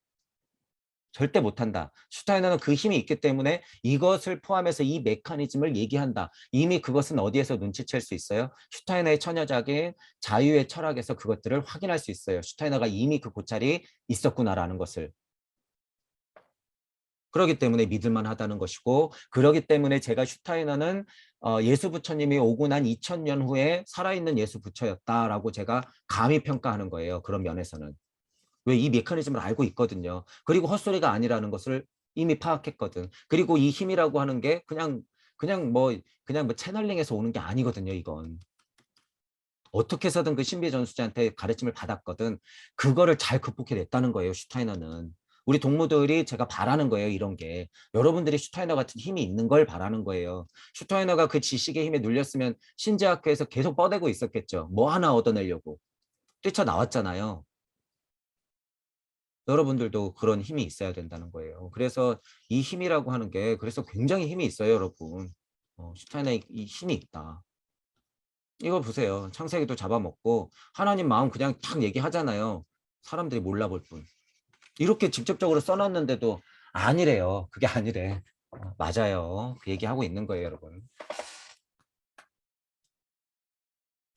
절대 못한다. 슈타이너는 그 힘이 있기 때문에 이것을 포함해서 이 메커니즘을 얘기한다. 이미 그것은 어디에서 눈치챌 수 있어요? 슈타이너의 처녀작인 자유의 철학에서 그것들을 확인할 수 있어요. 슈타이너가 이미 그 고찰이 있었구나라는 것을. 그렇기 때문에 믿을만 하다는 것이고 그렇기 때문에 제가 슈타이너는 예수 부처님이 오고 난 2000년 후에 살아있는 예수 부처였다라고 제가 감히 평가하는 거예요. 그런 면에서는. 왜 이 메커니즘을 알고 있거든요. 그리고 헛소리가 아니라는 것을 이미 파악했거든. 그리고 이 힘이라고 하는 게 그냥 뭐 채널링에서 오는 게 아니거든요. 이건. 어떻게 해서든 그 신비 전수자한테 가르침을 받았거든. 그거를 잘 극복해냈다는 거예요. 슈타이너는. 우리 동무들이 제가 바라는 거예요. 이런 게. 여러분들이 슈타이너 같은 힘이 있는 걸 바라는 거예요. 슈타이너가 그 지식의 힘에 눌렸으면 신재학교에서 계속 뻗대고 있었겠죠. 뭐 하나 얻어내려고. 뛰쳐나왔잖아요. 여러분들도 그런 힘이 있어야 된다는 거예요. 그래서 이 힘이라고 하는 게 그래서 굉장히 힘이 있어요. 여러분. 슈타이너의 이 힘이 있다. 이거 보세요. 창세기도 잡아먹고 하나님 마음 그냥 탁 얘기하잖아요. 사람들이 몰라볼 뿐. 이렇게 직접적으로 써놨는데도 아니래요. 그게 아니래. 맞아요. 그 얘기하고 있는 거예요, 여러분.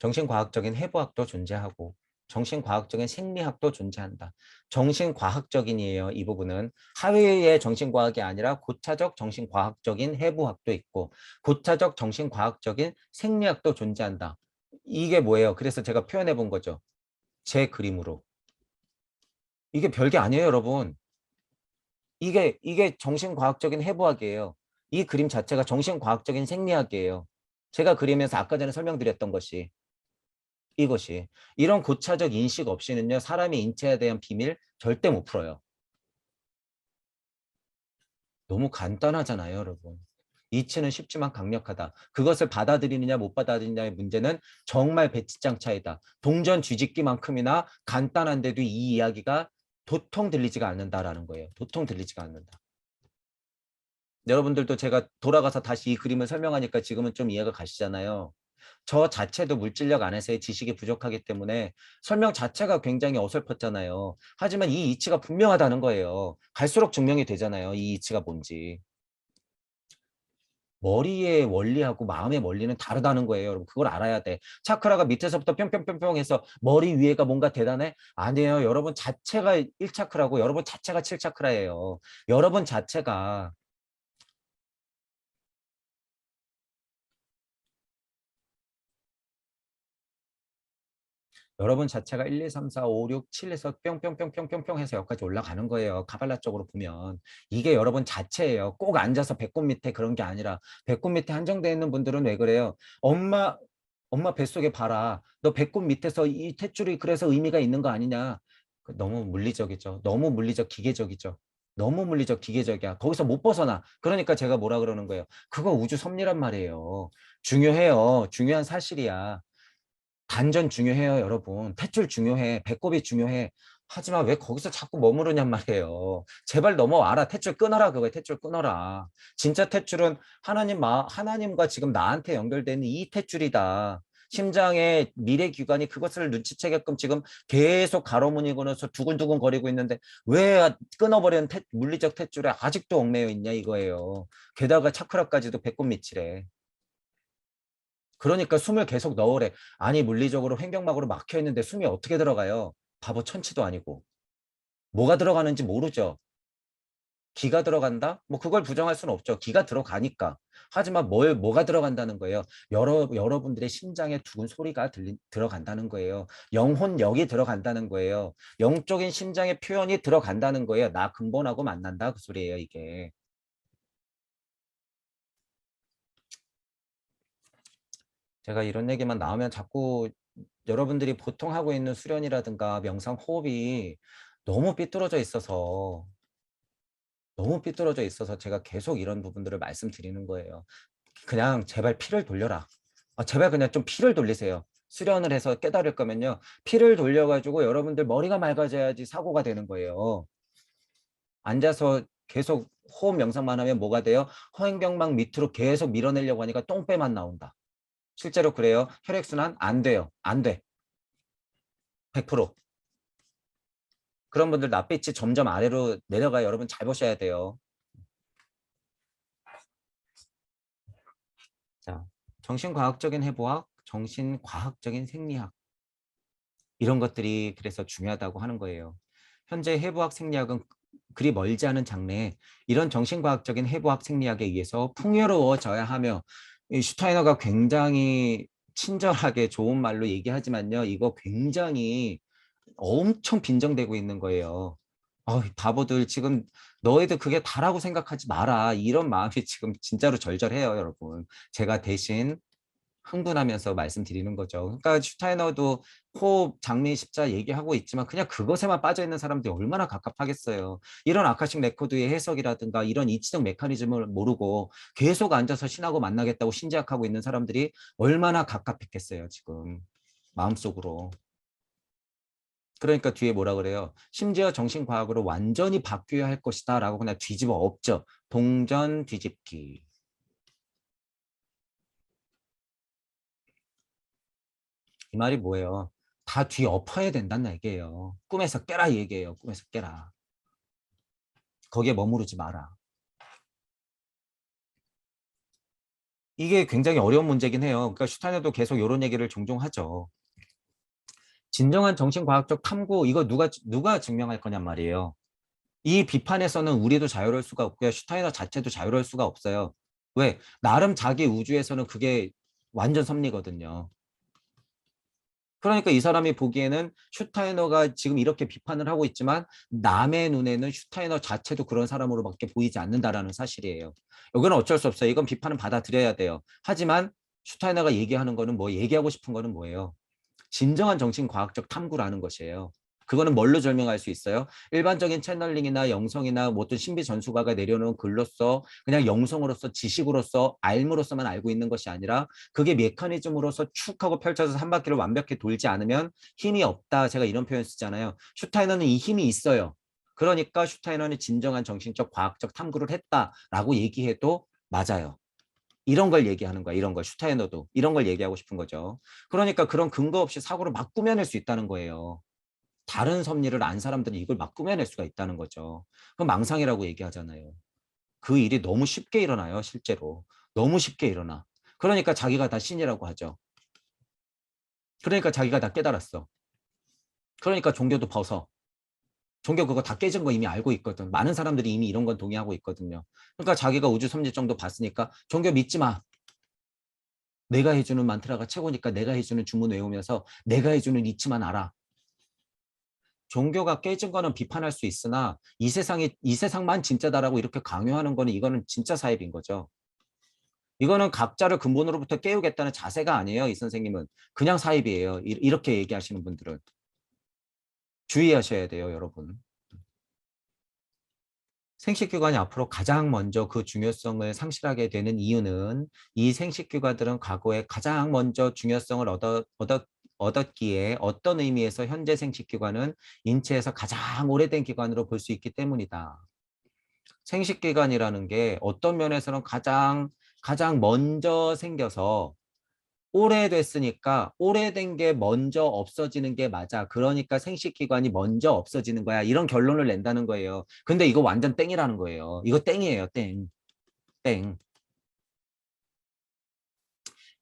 정신과학적인 해부학도 존재하고 정신과학적인 생리학도 존재한다. 정신과학적인이에요. 이 부분은 하위의 정신과학이 아니라 고차적 정신과학적인 해부학도 있고 고차적 정신과학적인 생리학도 존재한다. 이게 뭐예요? 그래서 제가 표현해 본 거죠. 제 그림으로. 이게 별게 아니에요, 여러분. 이게 정신과학적인 해부학이에요. 이 그림 자체가 정신과학적인 생리학이에요. 제가 그리면서 아까 전에 설명드렸던 것이 이것이 이런 고차적 인식 없이는요 사람의 인체에 대한 비밀 절대 못 풀어요. 너무 간단하잖아요, 여러분. 이치는 쉽지만 강력하다. 그것을 받아들이느냐 못 받아들이느냐의 문제는 정말 배치장 차이다. 동전 쥐짓기만큼이나 간단한데도 이 이야기가 도통 들리지가 않는다라는 거예요. 도통 들리지가 않는다. 여러분들도 제가 돌아가서 다시 이 그림을 설명하니까 지금은 좀 이해가 가시잖아요. 저 자체도 물질력 안에서의 지식이 부족하기 때문에 설명 자체가 굉장히 어설펐잖아요. 하지만 이 이치가 분명하다는 거예요. 갈수록 증명이 되잖아요. 이 이치가 뭔지. 머리의 원리하고 마음의 원리는 다르다는 거예요. 여러분 그걸 알아야 돼. 차크라가 밑에서부터 뿅뿅뿅뿅 해서 머리 위에가 뭔가 대단해? 아니에요. 여러분 자체가 1차크라고 여러분 자체가 7차크라예요. 여러분 자체가 여러분 자체가 1, 2, 3, 4, 5, 6, 7에서 뿅뿅뿅뿅뿅뿅 해서 여기까지 올라가는 거예요. 카발라 쪽으로 보면. 이게 여러분 자체예요. 꼭 앉아서 배꼽 밑에 그런 게 아니라 배꼽 밑에 한정되어 있는 분들은 왜 그래요? 엄마 뱃속에 봐라. 너 배꼽 밑에서 이 탯줄이 그래서 의미가 있는 거 아니냐. 너무 물리적이죠. 너무 물리적 기계적이죠. 너무 물리적 기계적이야. 거기서 못 벗어나. 그러니까 제가 뭐라 그러는 거예요. 그거 우주 섭리란 말이에요. 중요해요. 중요한 사실이야. 단전 중요해요, 여러분. 탯줄 중요해. 배꼽이 중요해. 하지만 왜 거기서 자꾸 머무르냔 말이에요. 제발 넘어와라. 탯줄 끊어라. 그거에 탯줄 끊어라. 진짜 탯줄은 하나님과 지금 나한테 연결되는 이 탯줄이다. 심장의 미래 기관이 그것을 눈치채게끔 지금 계속 가로무늬 걸어서 두근두근 거리고 있는데 왜 끊어버리는 물리적 탯줄에 아직도 얽매여 있냐 이거예요. 게다가 차크라까지도 배꼽 밑이래. 그러니까 숨을 계속 넣으래. 아니 물리적으로 횡격막으로 막혀 있는데 숨이 어떻게 들어가요? 바보 천치도 아니고. 뭐가 들어가는지 모르죠. 기가 들어간다? 뭐 그걸 부정할 수는 없죠. 기가 들어가니까. 하지만 뭐가 들어간다는 거예요. 여러분들의 심장에 두근 소리가 들어간다는 거예요. 영혼력이 들어간다는 거예요. 영적인 심장의 표현이 들어간다는 거예요. 나 근본하고 만난다 그 소리예요, 이게. 제가 이런 얘기만 나오면 자꾸 여러분들이 보통 하고 있는 수련이라든가 명상 호흡이 너무 삐뚤어져 있어서 제가 계속 이런 부분들을 말씀드리는 거예요. 그냥 제발 피를 돌려라. 제발 그냥 좀 피를 돌리세요. 수련을 해서 깨달을 거면요. 피를 돌려가지고 여러분들 머리가 맑아져야지 사고가 되는 거예요. 앉아서 계속 호흡 명상만 하면 뭐가 돼요? 허행경막 밑으로 계속 밀어내려고 하니까 똥배만 나온다. 실제로 그래요. 혈액순환 안 돼요. 안 돼. 100%. 그런 분들 낯빛이 점점 아래로 내려가요. 여러분 잘 보셔야 돼요. 자, 정신과학적인 해부학, 정신과학적인 생리학 이런 것들이 그래서 중요하다고 하는 거예요. 현재 해부학 생리학은 그리 멀지 않은 장래에 이런 정신과학적인 해부학 생리학에 의해서 풍요로워져야 하며 이 슈타이너가 굉장히 친절하게 좋은 말로 얘기하지만요. 이거 굉장히 엄청 빈정되고 있는 거예요. 바보들 지금 너희들 그게 다라고 생각하지 마라. 이런 마음이 지금 진짜로 절절해요, 여러분. 제가 대신 흥분하면서 말씀드리는 거죠. 그러니까 슈타이너도 호흡, 장미, 십자 얘기하고 있지만 그냥 그것에만 빠져 있는 사람들이 얼마나 갑갑하겠어요. 이런 아카식 레코드의 해석이라든가 이런 이치적 메커니즘을 모르고 계속 앉아서 신하고 만나겠다고 신지약하고 있는 사람들이 얼마나 갑갑했겠어요, 지금 마음속으로. 그러니까 뒤에 뭐라 그래요? 심지어 정신과학으로 완전히 바뀌어야 할 것이다 라고 그냥 뒤집어 엎죠. 동전 뒤집기. 이 말이 뭐예요? 다 뒤엎어야 된다는 얘기예요. 꿈에서 깨라 얘기예요. 꿈에서 깨라. 거기에 머무르지 마라. 이게 굉장히 어려운 문제긴 해요. 그러니까 슈타이너도 계속 이런 얘기를 종종 하죠. 진정한 정신과학적 탐구 이거 누가 증명할 거냔 말이에요. 이 비판에서는 우리도 자유로울 수가 없고요. 슈타이너 자체도 자유로울 수가 없어요. 왜? 나름 자기 우주에서는 그게 완전 섭리거든요. 그러니까 이 사람이 보기에는 슈타이너가 지금 이렇게 비판을 하고 있지만 남의 눈에는 슈타이너 자체도 그런 사람으로밖에 보이지 않는다라는 사실이에요. 이건 어쩔 수 없어요. 이건 비판은 받아들여야 돼요. 하지만 슈타이너가 얘기하는 거는 얘기하고 싶은 거는 뭐예요? 진정한 정신과학적 탐구라는 것이에요. 그거는 뭘로 설명할 수 있어요? 일반적인 채널링이나 영성이나 뭐 어떤 신비 전수가가 내려놓은 글로서 그냥 영성으로서 지식으로서 알므로서만 알고 있는 것이 아니라 그게 메커니즘으로서 축 하고 펼쳐서 한 바퀴를 완벽히 돌지 않으면 힘이 없다. 제가 이런 표현 쓰잖아요. 슈타이너는 이 힘이 있어요. 그러니까 슈타이너는 진정한 정신적 과학적 탐구를 했다라고 얘기해도 맞아요. 이런 걸 얘기하는 거야. 이런 걸 슈타이너도 이런 걸 얘기하고 싶은 거죠. 그러니까 그런 근거 없이 사고를 막 꾸며낼 수 있다는 거예요. 다른 섭리를 안 사람들은 이걸 막 꾸며낼 수가 있다는 거죠. 그럼 망상이라고 얘기하잖아요. 그 일이 너무 쉽게 일어나요. 실제로. 너무 쉽게 일어나. 그러니까 자기가 다 신이라고 하죠. 그러니까 자기가 다 깨달았어. 그러니까 종교도 벗어. 종교 그거 다 깨진 거 이미 알고 있거든. 많은 사람들이 이미 이런 건 동의하고 있거든요. 그러니까 자기가 우주 섭리 정도 봤으니까 종교 믿지 마. 내가 해주는 만트라가 최고니까 내가 해주는 주문 외우면서 내가 해주는 이치만 알아. 종교가 깨진 거는 비판할 수 있으나 이 세상만 진짜다라고 이렇게 강요하는 거는 이거는 진짜 사입인 거죠. 이거는 각자를 근본으로부터 깨우겠다는 자세가 아니에요. 이 선생님은 그냥 사입이에요. 이렇게 얘기하시는 분들은 주의하셔야 돼요, 여러분. 생식기관이 앞으로 가장 먼저 그 중요성을 상실하게 되는 이유는 이 생식기관들은 과거에 가장 먼저 중요성을 얻었기에 어떤 의미에서 현재 생식기관은 인체에서 가장 오래된 기관으로 볼 수 있기 때문이다. 생식기관이라는 게 어떤 면에서는 가장 먼저 생겨서 오래됐으니까 오래된 게 먼저 없어지는 게 맞아. 그러니까 생식기관이 먼저 없어지는 거야. 이런 결론을 낸다는 거예요. 근데 이거 완전 땡이라는 거예요. 이거 땡이에요. 땡. 땡.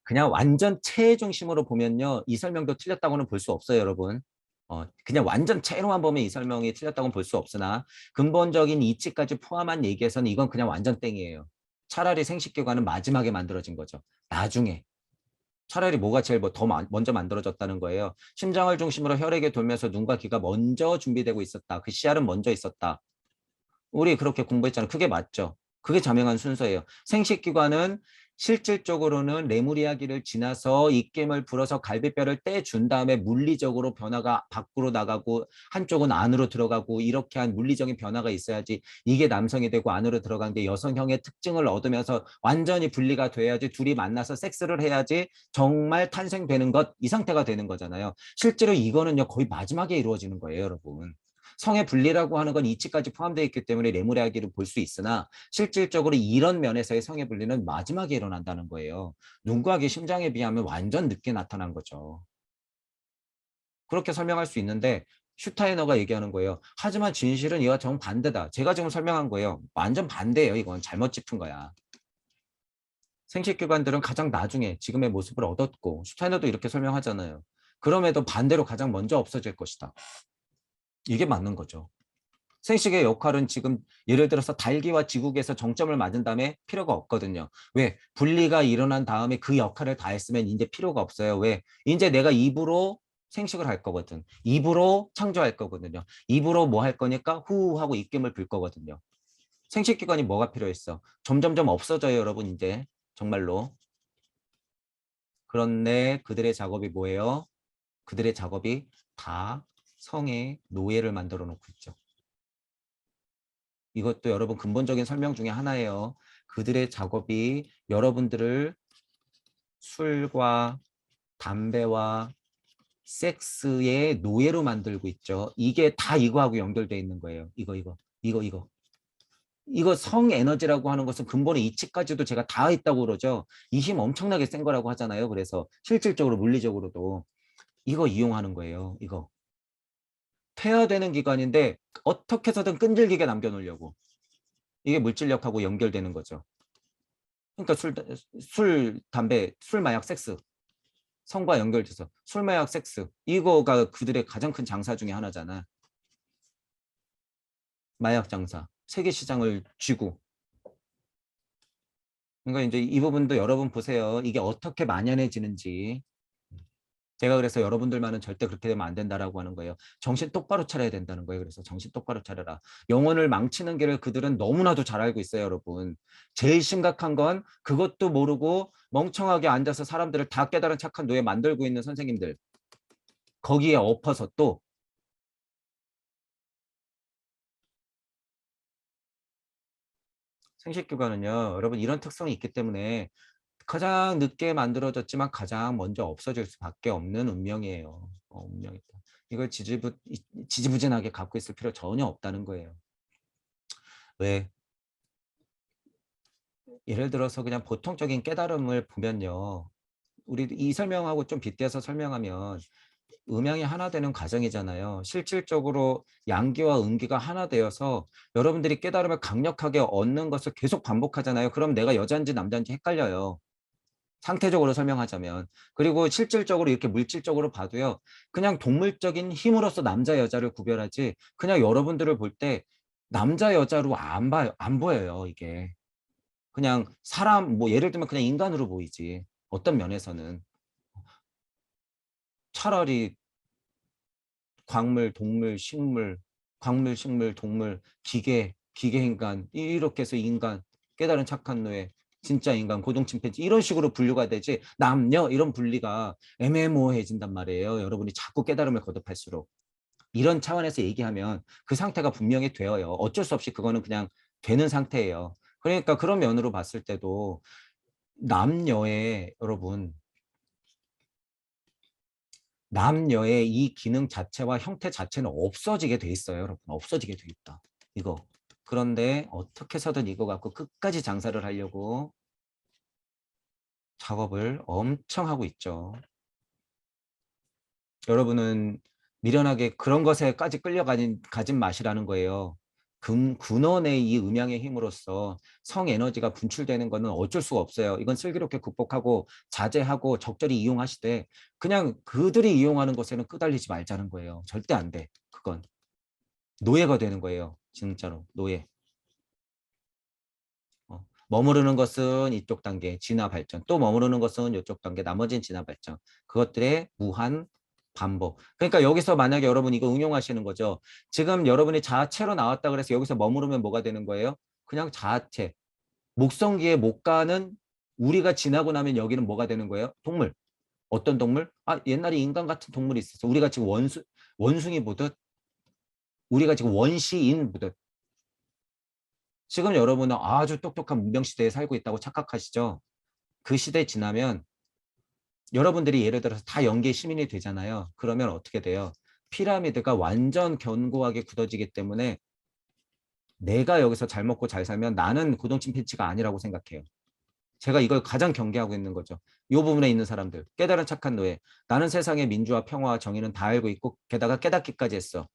그냥 완전 체의 중심으로 보면요. 이 설명도 틀렸다고는 볼 수 없어요, 여러분. 그냥 완전 체로만 보면 이 설명이 틀렸다고는 볼 수 없으나 근본적인 이치까지 포함한 얘기에서는 이건 그냥 완전 땡이에요. 차라리 생식기관은 마지막에 만들어진 거죠. 나중에. 차라리 뭐가 제일 더 먼저 만들어졌다는 거예요. 심장을 중심으로 혈액이 돌면서 눈과 귀가 먼저 준비되고 있었다. 그 씨알은 먼저 있었다. 우리 그렇게 공부했잖아요. 그게 맞죠. 그게 자명한 순서예요. 생식기관은 실질적으로는 레무리아기를 지나서 입김을 불어서 갈비뼈를 떼준 다음에 물리적으로 변화가 밖으로 나가고 한쪽은 안으로 들어가고 이렇게 한 물리적인 변화가 있어야지 이게 남성이 되고 안으로 들어간 게 여성형의 특징을 얻으면서 완전히 분리가 돼야지 둘이 만나서 섹스를 해야지 정말 탄생되는 것, 이 상태가 되는 거잖아요. 실제로 이거는요 거의 마지막에 이루어지는 거예요, 여러분. 성의 분리라고 하는 건 이치까지 포함되어 있기 때문에 레무리아기를 볼 수 있으나 실질적으로 이런 면에서의 성의 분리는 마지막에 일어난다는 거예요. 눈과 귀, 심장에 비하면 완전 늦게 나타난 거죠. 그렇게 설명할 수 있는데 슈타이너가 얘기하는 거예요. 하지만 진실은 이와 정반대다. 제가 지금 설명한 거예요. 완전 반대예요. 이건 잘못 짚은 거야. 생식기관들은 가장 나중에 지금의 모습을 얻었고 슈타이너도 이렇게 설명하잖아요. 그럼에도 반대로 가장 먼저 없어질 것이다. 이게 맞는 거죠. 생식의 역할은 지금 예를 들어서 달기와 지국에서 정점을 맞은 다음에 필요가 없거든요. 왜? 분리가 일어난 다음에 그 역할을 다 했으면 이제 필요가 없어요. 왜? 이제 내가 입으로 생식을 할 거거든. 입으로 창조할 거거든요. 입으로 뭐 할 거니까 후 하고 입김을 불 거거든요. 생식기관이 뭐가 필요했어? 점점점 없어져요, 여러분 이제. 정말로. 그런데 그들의 작업이 뭐예요? 그들의 작업이 다 성의 노예를 만들어 놓고 있죠. 이것도 여러분 근본적인 설명 중에 하나예요. 그들의 작업이 여러분들을 술과 담배와 섹스의 노예로 만들고 있죠. 이게 다 이거하고 연결되어 있는 거예요. 이거. 이거 성에너지라고 하는 것은 근본의 이치까지도 제가 다 있다고 그러죠. 이 힘 엄청나게 센 거라고 하잖아요. 그래서 실질적으로 물리적으로도 이거 이용하는 거예요. 이거. 폐화되는 기관인데 어떻게 해서든 끈질기게 남겨놓으려고. 이게 물질력하고 연결되는 거죠. 그러니까 담배, 술, 마약, 섹스. 성과 연결돼서 술, 마약, 섹스. 이거가 그들의 가장 큰 장사 중에 하나잖아. 마약 장사. 세계 시장을 쥐고. 그러니까 이제 이 부분도 여러분 보세요. 이게 어떻게 만연해지는지. 제가 그래서 여러분들만은 절대 그렇게 되면 안 된다라고 하는 거예요. 정신 똑바로 차려야 된다는 거예요. 그래서 정신 똑바로 차려라. 영혼을 망치는 길을 그들은 너무나도 잘 알고 있어요, 여러분. 제일 심각한 건 그것도 모르고 멍청하게 앉아서 사람들을 다 깨달은 착한 노예 만들고 있는 선생님들. 거기에 엎어서 또 생식기관은요, 여러분 이런 특성이 있기 때문에 가장 늦게 만들어졌지만 가장 먼저 없어질 수밖에 없는 운명이에요. 운명이다. 이걸 지지부진하게 갖고 있을 필요 전혀 없다는 거예요. 왜? 예를 들어서 그냥 보통적인 깨달음을 보면요. 우리 이 설명하고 좀 빗대서 설명하면 음양이 하나 되는 과정이잖아요. 실질적으로 양기와 음기가 하나 되어서 여러분들이 깨달음을 강력하게 얻는 것을 계속 반복하잖아요. 그럼 내가 여자인지 남자인지 헷갈려요. 상태적으로 설명하자면. 그리고 실질적으로 이렇게 물질적으로 봐도요. 그냥 동물적인 힘으로서 남자 여자를 구별하지 그냥 여러분들을 볼 때 남자 여자로 안 보여요, 이게. 그냥 사람 뭐 예를 들면 그냥 인간으로 보이지. 어떤 면에서는 차라리 광물, 동물, 식물, 광물, 식물, 동물, 기계 인간 이렇게 해서 인간, 깨달은 착한 노예, 진짜 인간, 고등 침팬지 이런 식으로 분류가 되지 남녀 이런 분리가 애매모호해진단 말이에요. 여러분이 자꾸 깨달음을 거듭할수록. 이런 차원에서 얘기하면 그 상태가 분명히 되어요. 어쩔 수 없이 그거는 그냥 되는 상태예요. 그러니까 그런 면으로 봤을 때도 남녀의 여러분 남녀의 이 기능 자체와 형태 자체는 없어지게 돼 있어요. 여러분 없어지게 돼 있다. 이거. 그런데 어떻게 해서든 이거 갖고 끝까지 장사를 하려고 작업을 엄청 하고 있죠. 여러분은 미련하게 그런 것에까지 가진 맛이라는 거예요. 근원의 이 음양의 힘으로써 성에너지가 분출되는 것은 어쩔 수가 없어요. 이건 슬기롭게 극복하고 자제하고 적절히 이용하시되 그냥 그들이 이용하는 것에는 끄달리지 말자는 거예요. 절대 안 돼. 그건 노예가 되는 거예요. 진짜로 노예. 머무르는 것은 이쪽 단계 진화 발전, 또 머무르는 것은 이쪽 단계 나머지는 진화 발전. 그것들의 무한 반복. 그러니까 여기서 만약에 여러분 이거 응용하시는 거죠. 지금 여러분이 자아체로 나왔다 그래서 여기서 머무르면 뭐가 되는 거예요? 그냥 자아체. 목성기에 못 가는 우리가 지나고 나면 여기는 뭐가 되는 거예요? 동물. 어떤 동물? 아, 옛날에 인간 같은 동물이 있었어. 우리가 지금 원숭이 보듯, 우리가 지금 원시인 보듯. 지금 여러분은 아주 똑똑한 문명 시대에 살고 있다고 착각하시죠? 그 시대 지나면 여러분들이 예를 들어서 다 영계 시민이 되잖아요. 그러면 어떻게 돼요? 피라미드가 완전 견고하게 굳어지기 때문에 내가 여기서 잘 먹고 잘 살면 나는 고동친 팬치가 아니라고 생각해요. 제가 이걸 가장 경계하고 있는 거죠. 이 부분에 있는 사람들, 깨달은 착한 노예. 나는 세상의 민주화, 평화와 정의는 다 알고 있고 게다가 깨닫기까지 했어.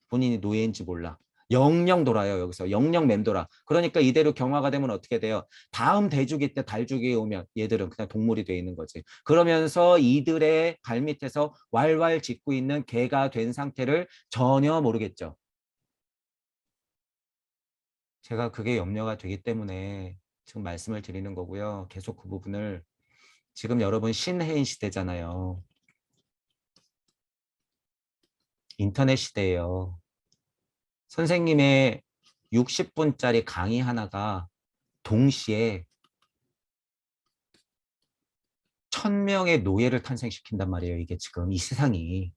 본인이 노예인지 몰라. 영영 돌아요. 여기서 영영 맴돌아. 그러니까 이대로 경화가 되면 어떻게 돼요? 다음 대주기 때 달주기에 오면 얘들은 그냥 동물이 돼 있는 거지. 그러면서 이들의 발밑에서 왈왈 짖고 있는 개가 된 상태를 전혀 모르겠죠. 제가 그게 염려가 되기 때문에 지금 말씀을 드리는 거고요. 계속 그 부분을 지금 여러분 신해인 시대잖아요. 인터넷 시대예요. 선생님의 60분짜리 강의 하나가 동시에 1000명의 노예를 탄생시킨단 말이에요. 이게 지금 이 세상에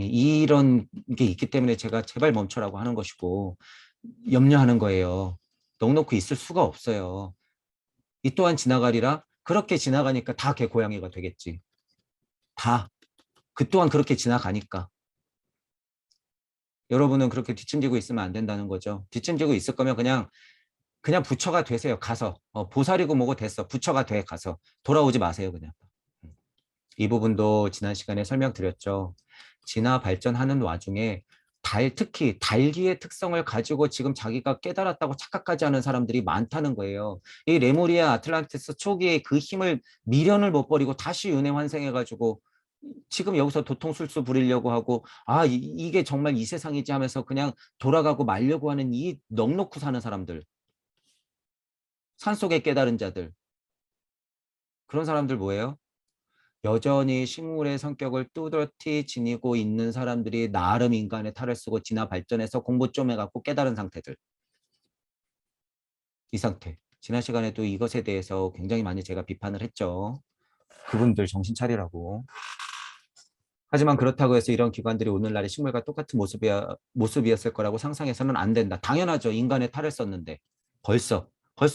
이런 게 있기 때문에 제가 제발 멈춰라고 하는 것이고 염려하는 거예요. 넉넉히 있을 수가 없어요. 이 또한 지나가리라. 그렇게 지나가니까 다 개고양이가 되겠지. 다. 그 또한 그렇게 지나가니까. 여러분은 그렇게 뒷짐지고 있으면 안 된다는 거죠. 뒷짐지고 있을 거면 그냥 부처가 되세요. 가서. 보살이고 뭐고 됐어. 부처가 돼 가서. 돌아오지 마세요. 그냥. 이 부분도 지난 시간에 설명드렸죠. 진화 발전하는 와중에 특히 달기의 특성을 가지고 지금 자기가 깨달았다고 착각하지 않은 사람들이 많다는 거예요. 이 레무리아 아틀란티스 초기에 그 힘을 미련을 못 버리고 다시 윤회 환생해가지고 지금 여기서 도통술수 부리려고 하고 이게 정말 이 세상이지 하면서 그냥 돌아가고 말려고 하는 이 넋놓고 사는 사람들, 산속에 깨달은 자들, 그런 사람들 뭐예요? 여전히 식물의 성격을 뚜렷이 지니고 있는 사람들이 나름 인간의 탈을 쓰고 진화 발전해서 공부 좀 해갖고 깨달은 상태들. 이 상태. 지난 시간에도 이것에 대해서 굉장히 많이 제가 비판을 했죠. 그분들 정신 차리라고. 하지만 그렇다고 해서 이런 기관들이 오늘날의 식물과 똑같은 모습이었을 거라고 상상해서는 안 된다. 당연하죠. 인간의 탈을 썼는데. 벌써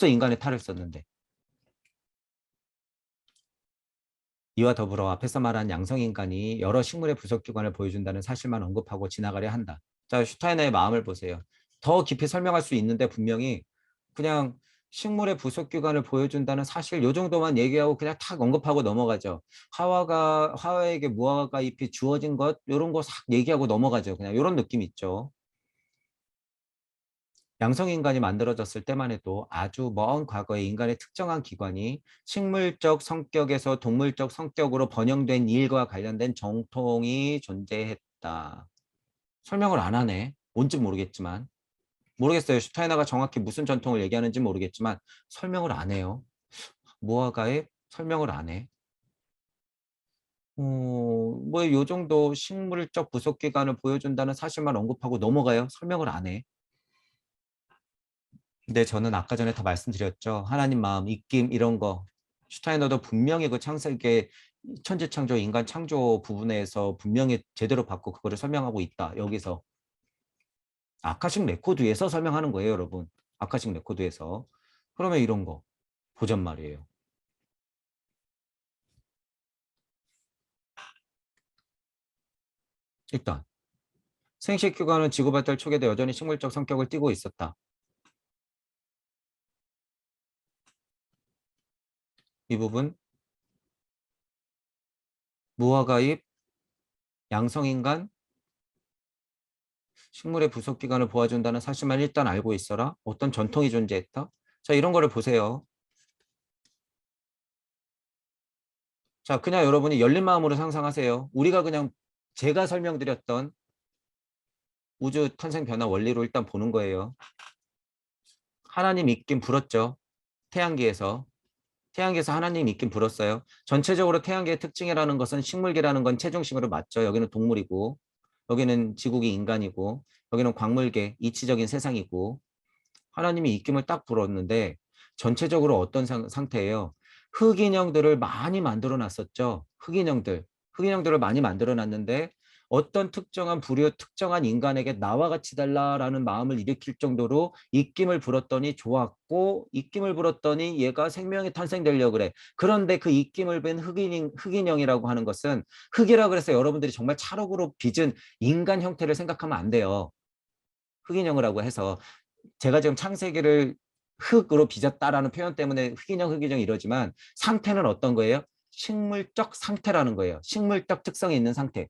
인간의 탈을 썼는데. 이와 더불어 앞에서 말한 양성인간이 여러 식물의 부속기관을 보여준다는 사실만 언급하고 지나가려 한다. 자, 슈타이너의 마음을 보세요. 더 깊이 설명할 수 있는데 분명히 그냥 식물의 부속기관을 보여준다는 사실 요 정도만 얘기하고 그냥 탁 언급하고 넘어가죠. 하와에게 무화과 잎이 주어진 것 이런 거 싹 얘기하고 넘어가죠. 그냥 이런 느낌 있죠. 양성인간이 만들어졌을 때만 해도 아주 먼 과거에 인간의 특정한 기관이 식물적 성격에서 동물적 성격으로 번영된 일과 관련된 정통이 존재했다. 설명을 안 하네. 뭔지 모르겠지만. 모르겠어요. 슈타이너가 정확히 무슨 전통을 얘기하는지 모르겠지만 설명을 안 해요. 무화과에 설명을 안 해. 뭐 요 정도 식물적 부속 기관을 보여준다는 사실만 언급하고 넘어가요. 설명을 안 해. 근데 저는 아까 전에 다 말씀드렸죠. 하나님 마음, 입김 이런 거. 슈타이너도 분명히 그 창세기의 천지창조, 인간 창조 부분에서 분명히 제대로 받고 그거를 설명하고 있다. 여기서 아카식 레코드에서 설명하는 거예요, 여러분. 아카식 레코드에서. 그러면 이런 거 보잔 말이에요. 일단 생식기관은 지구 발달 초기에도 여전히 식물적 성격을 띠고 있었다. 이 부분 무화과잎, 양성인간 식물의 부속 기관을 보아준다는 사실만 일단 알고 있어라. 어떤 전통이 존재했다. 자, 이런 거를 보세요. 자, 그냥 여러분이 열린 마음으로 상상하세요. 우리가 그냥 제가 설명드렸던 우주 탄생 변화 원리로 일단 보는 거예요. 하나님 있긴 불었죠. 태양계에서. 태양계에서 하나님 있긴 불었어요. 전체적으로 태양계의 특징이라는 것은 식물계라는 건 체중심으로 맞죠. 여기는 동물이고, 여기는 지구기 인간이고, 여기는 광물계, 이치적인 세상이고, 하나님이 입김을 딱 불었는데 전체적으로 어떤 상태예요? 흑인형들을 많이 만들어 놨었죠. 흑인형들을 많이 만들어 놨는데 어떤 특정한 부류, 특정한 인간에게 나와 같이 달라라는 마음을 일으킬 정도로 입김을 불었더니 좋았고, 입김을 불었더니 얘가 생명이 탄생되려고 그래. 그런데 그 입김을 뵌 흑인형이라고 하는 것은, 흑이라 그래서 여러분들이 정말 찰흙으로 빚은 인간 형태를 생각하면 안 돼요. 흑인형이라고 해서 제가 지금 창세기를 흙으로 빚었다라는 표현 때문에 흑인형 이러지만 상태는 어떤 거예요? 식물적 상태라는 거예요. 식물적 특성이 있는 상태.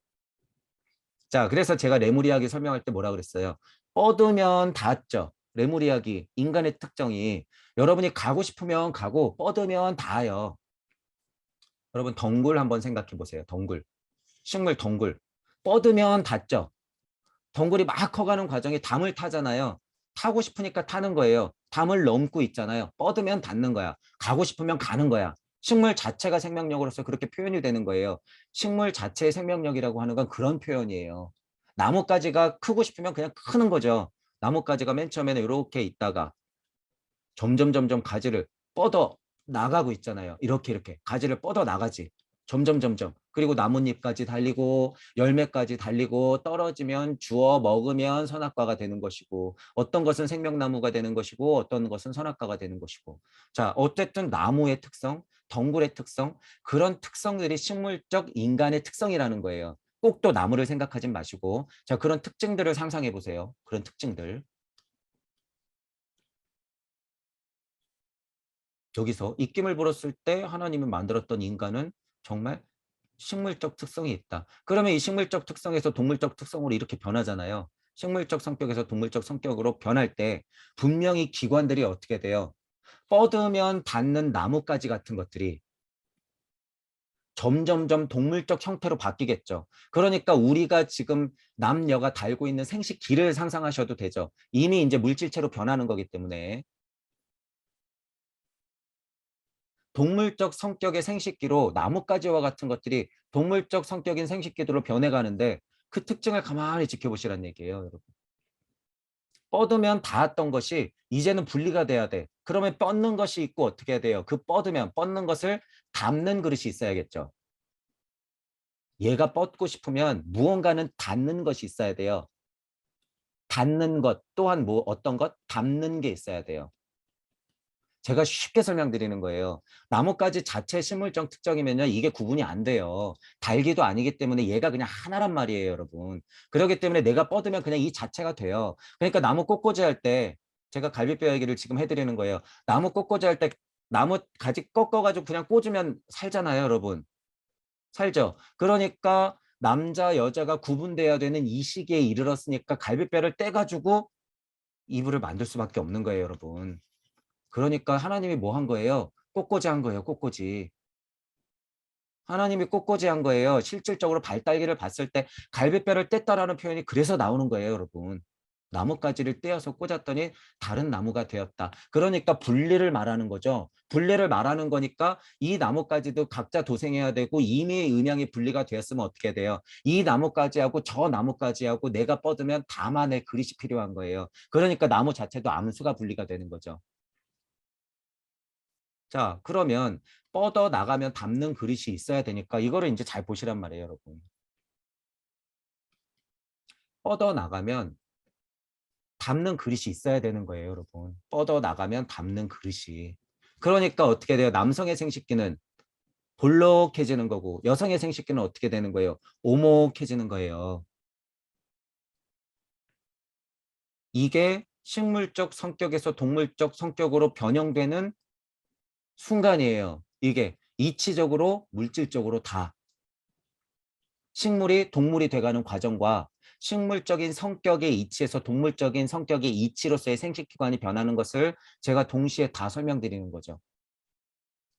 자, 그래서 제가 레무리아기 설명할 때 뭐라 그랬어요? 뻗으면 닿았죠. 레무리아기 인간의 특정이 여러분이 가고 싶으면 가고 뻗으면 닿아요. 여러분 덩굴 한번 생각해 보세요. 덩굴. 식물 덩굴. 뻗으면 닿죠. 덩굴이 막 커가는 과정에 담을 타잖아요. 타고 싶으니까 타는 거예요. 담을 넘고 있잖아요. 뻗으면 닿는 거야. 가고 싶으면 가는 거야. 식물 자체가 생명력으로서 그렇게 표현이 되는 거예요. 식물 자체의 생명력이라고 하는 건 그런 표현이에요. 나뭇가지가 크고 싶으면 그냥 크는 거죠. 나뭇가지가 맨 처음에는 이렇게 있다가 점점 가지를 뻗어 나가고 있잖아요. 이렇게 가지를 뻗어 나가지. 점점. 그리고 나뭇잎까지 달리고 열매까지 달리고 떨어지면 주워 먹으면 선악과가 되는 것이고, 어떤 것은 생명나무가 되는 것이고 어떤 것은 선악과가 되는 것이고. 자, 어쨌든 나무의 특성, 덩굴의 특성, 그런 특성들이 식물적 인간의 특성이라는 거예요. 꼭 또 나무를 생각하진 마시고, 자, 그런 특징들을 상상해 보세요. 그런 특징들. 여기서 입김을 불었을 때 하나님이 만들었던 인간은 정말 식물적 특성이 있다. 그러면 이 식물적 특성에서 동물적 특성으로 이렇게 변하잖아요. 식물적 성격에서 동물적 성격으로 변할 때 분명히 기관들이 어떻게 돼요? 뻗으면 닿는 나뭇가지 같은 것들이 점점점 동물적 형태로 바뀌겠죠. 그러니까 우리가 지금 남녀가 달고 있는 생식기를 상상하셔도 되죠. 이미 이제 물질체로 변하는 거기 때문에. 동물적 성격의 생식기로 나뭇가지와 같은 것들이 동물적 성격인 생식기들로 변해가는데 그 특징을 가만히 지켜보시라는 얘기예요, 여러분. 뻗으면 닿았던 것이 이제는 분리가 돼야 돼. 그러면 뻗는 것이 있고 어떻게 해야 돼요? 그 뻗는 것을 담는 그릇이 있어야겠죠. 얘가 뻗고 싶으면 무언가는 닿는 것이 있어야 돼요. 닿는 것 또한 뭐 어떤 것? 담는 게 있어야 돼요. 제가 쉽게 설명드리는 거예요. 나뭇가지 자체 식물적 특성이면요, 이게 구분이 안 돼요. 달기도 아니기 때문에 얘가 그냥 하나란 말이에요, 여러분. 그렇기 때문에 내가 뻗으면 그냥 이 자체가 돼요. 그러니까 나무 꽃꽂이 할 때, 제가 갈비뼈 얘기를 지금 해드리는 거예요. 나무 꽃꽂이 할 때 나무 가지 꺾어가지고 그냥 꽂으면 살잖아요, 여러분. 살죠. 그러니까 남자, 여자가 구분돼야 되는 이 시기에 이르렀으니까 갈비뼈를 떼가지고 이불을 만들 수밖에 없는 거예요, 여러분. 그러니까 하나님이 뭐 한 거예요? 꽃꽂이 한 거예요. 꽃꽂이. 하나님이 꽃꽂이 한 거예요. 실질적으로 발달기를 봤을 때 갈비뼈를 뗐다라는 표현이 그래서 나오는 거예요, 여러분. 나뭇가지를 떼어서 꽂았더니 다른 나무가 되었다. 그러니까 분리를 말하는 거죠. 분리를 말하는 거니까 이 나뭇가지도 각자 도생해야 되고, 이미 음양이 분리가 되었으면 어떻게 돼요? 이 나뭇가지하고 저 나뭇가지하고 내가 뻗으면 다만의 그릇이 필요한 거예요. 그러니까 나무 자체도 암수가 분리가 되는 거죠. 자, 그러면 뻗어 나가면 담는 그릇이 있어야 되니까 이거를 이제 잘 보시란 말이에요, 여러분. 뻗어 나가면 담는 그릇이 있어야 되는 거예요, 여러분. 뻗어 나가면 담는 그릇이. 그러니까 어떻게 돼요? 남성의 생식기는 볼록해지는 거고, 여성의 생식기는 어떻게 되는 거예요? 오목해지는 거예요. 이게 식물적 성격에서 동물적 성격으로 변형되는 순간이에요. 이게 이치적으로, 물질적으로 다. 식물이 동물이 돼가는 과정과 식물적인 성격의 이치에서 동물적인 성격의 이치로서의 생식기관이 변하는 것을 제가 동시에 다 설명드리는 거죠.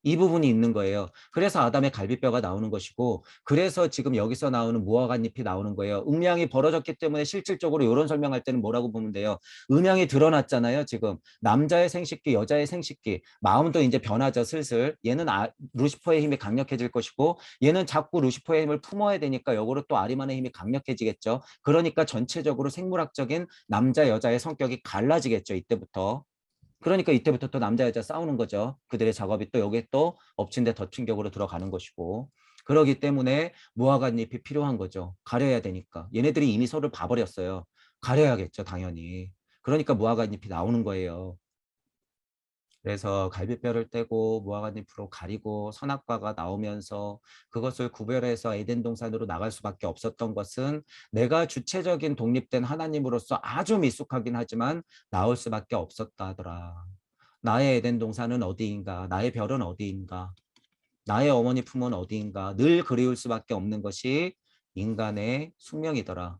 이 부분이 있는 거예요. 그래서 아담의 갈비뼈가 나오는 것이고, 그래서 지금 여기서 나오는 무화과잎이 나오는 거예요. 음양이 벌어졌기 때문에 실질적으로 이런 설명할 때는 뭐라고 보면 돼요. 음양이 드러났잖아요. 지금 남자의 생식기, 여자의 생식기, 마음도 이제 변하죠. 슬슬. 얘는 루시퍼의 힘이 강력해질 것이고, 얘는 자꾸 루시퍼의 힘을 품어야 되니까 역으로 또 아리만의 힘이 강력해지겠죠. 그러니까 전체적으로 생물학적인 남자 여자의 성격이 갈라지겠죠. 이때부터. 그러니까 이때부터 또 남자 여자 싸우는 거죠. 그들의 작업이 또 여기에 또 엎친 데 덮친 격으로 들어가는 것이고. 그러기 때문에 무화과잎이 필요한 거죠. 가려야 되니까. 얘네들이 이미 서로를 봐버렸어요. 가려야겠죠, 당연히. 그러니까 무화과잎이 나오는 거예요. 그래서 갈비뼈를 떼고 무화과잎으로 가리고 선악과가 나오면서 그것을 구별해서 에덴 동산으로 나갈 수밖에 없었던 것은 내가 주체적인 독립된 하나님으로서 아주 미숙하긴 하지만 나올 수밖에 없었다 하더라. 나의 에덴 동산은 어디인가? 나의 별은 어디인가? 나의 어머니 품은 어디인가? 늘 그리울 수밖에 없는 것이 인간의 숙명이더라.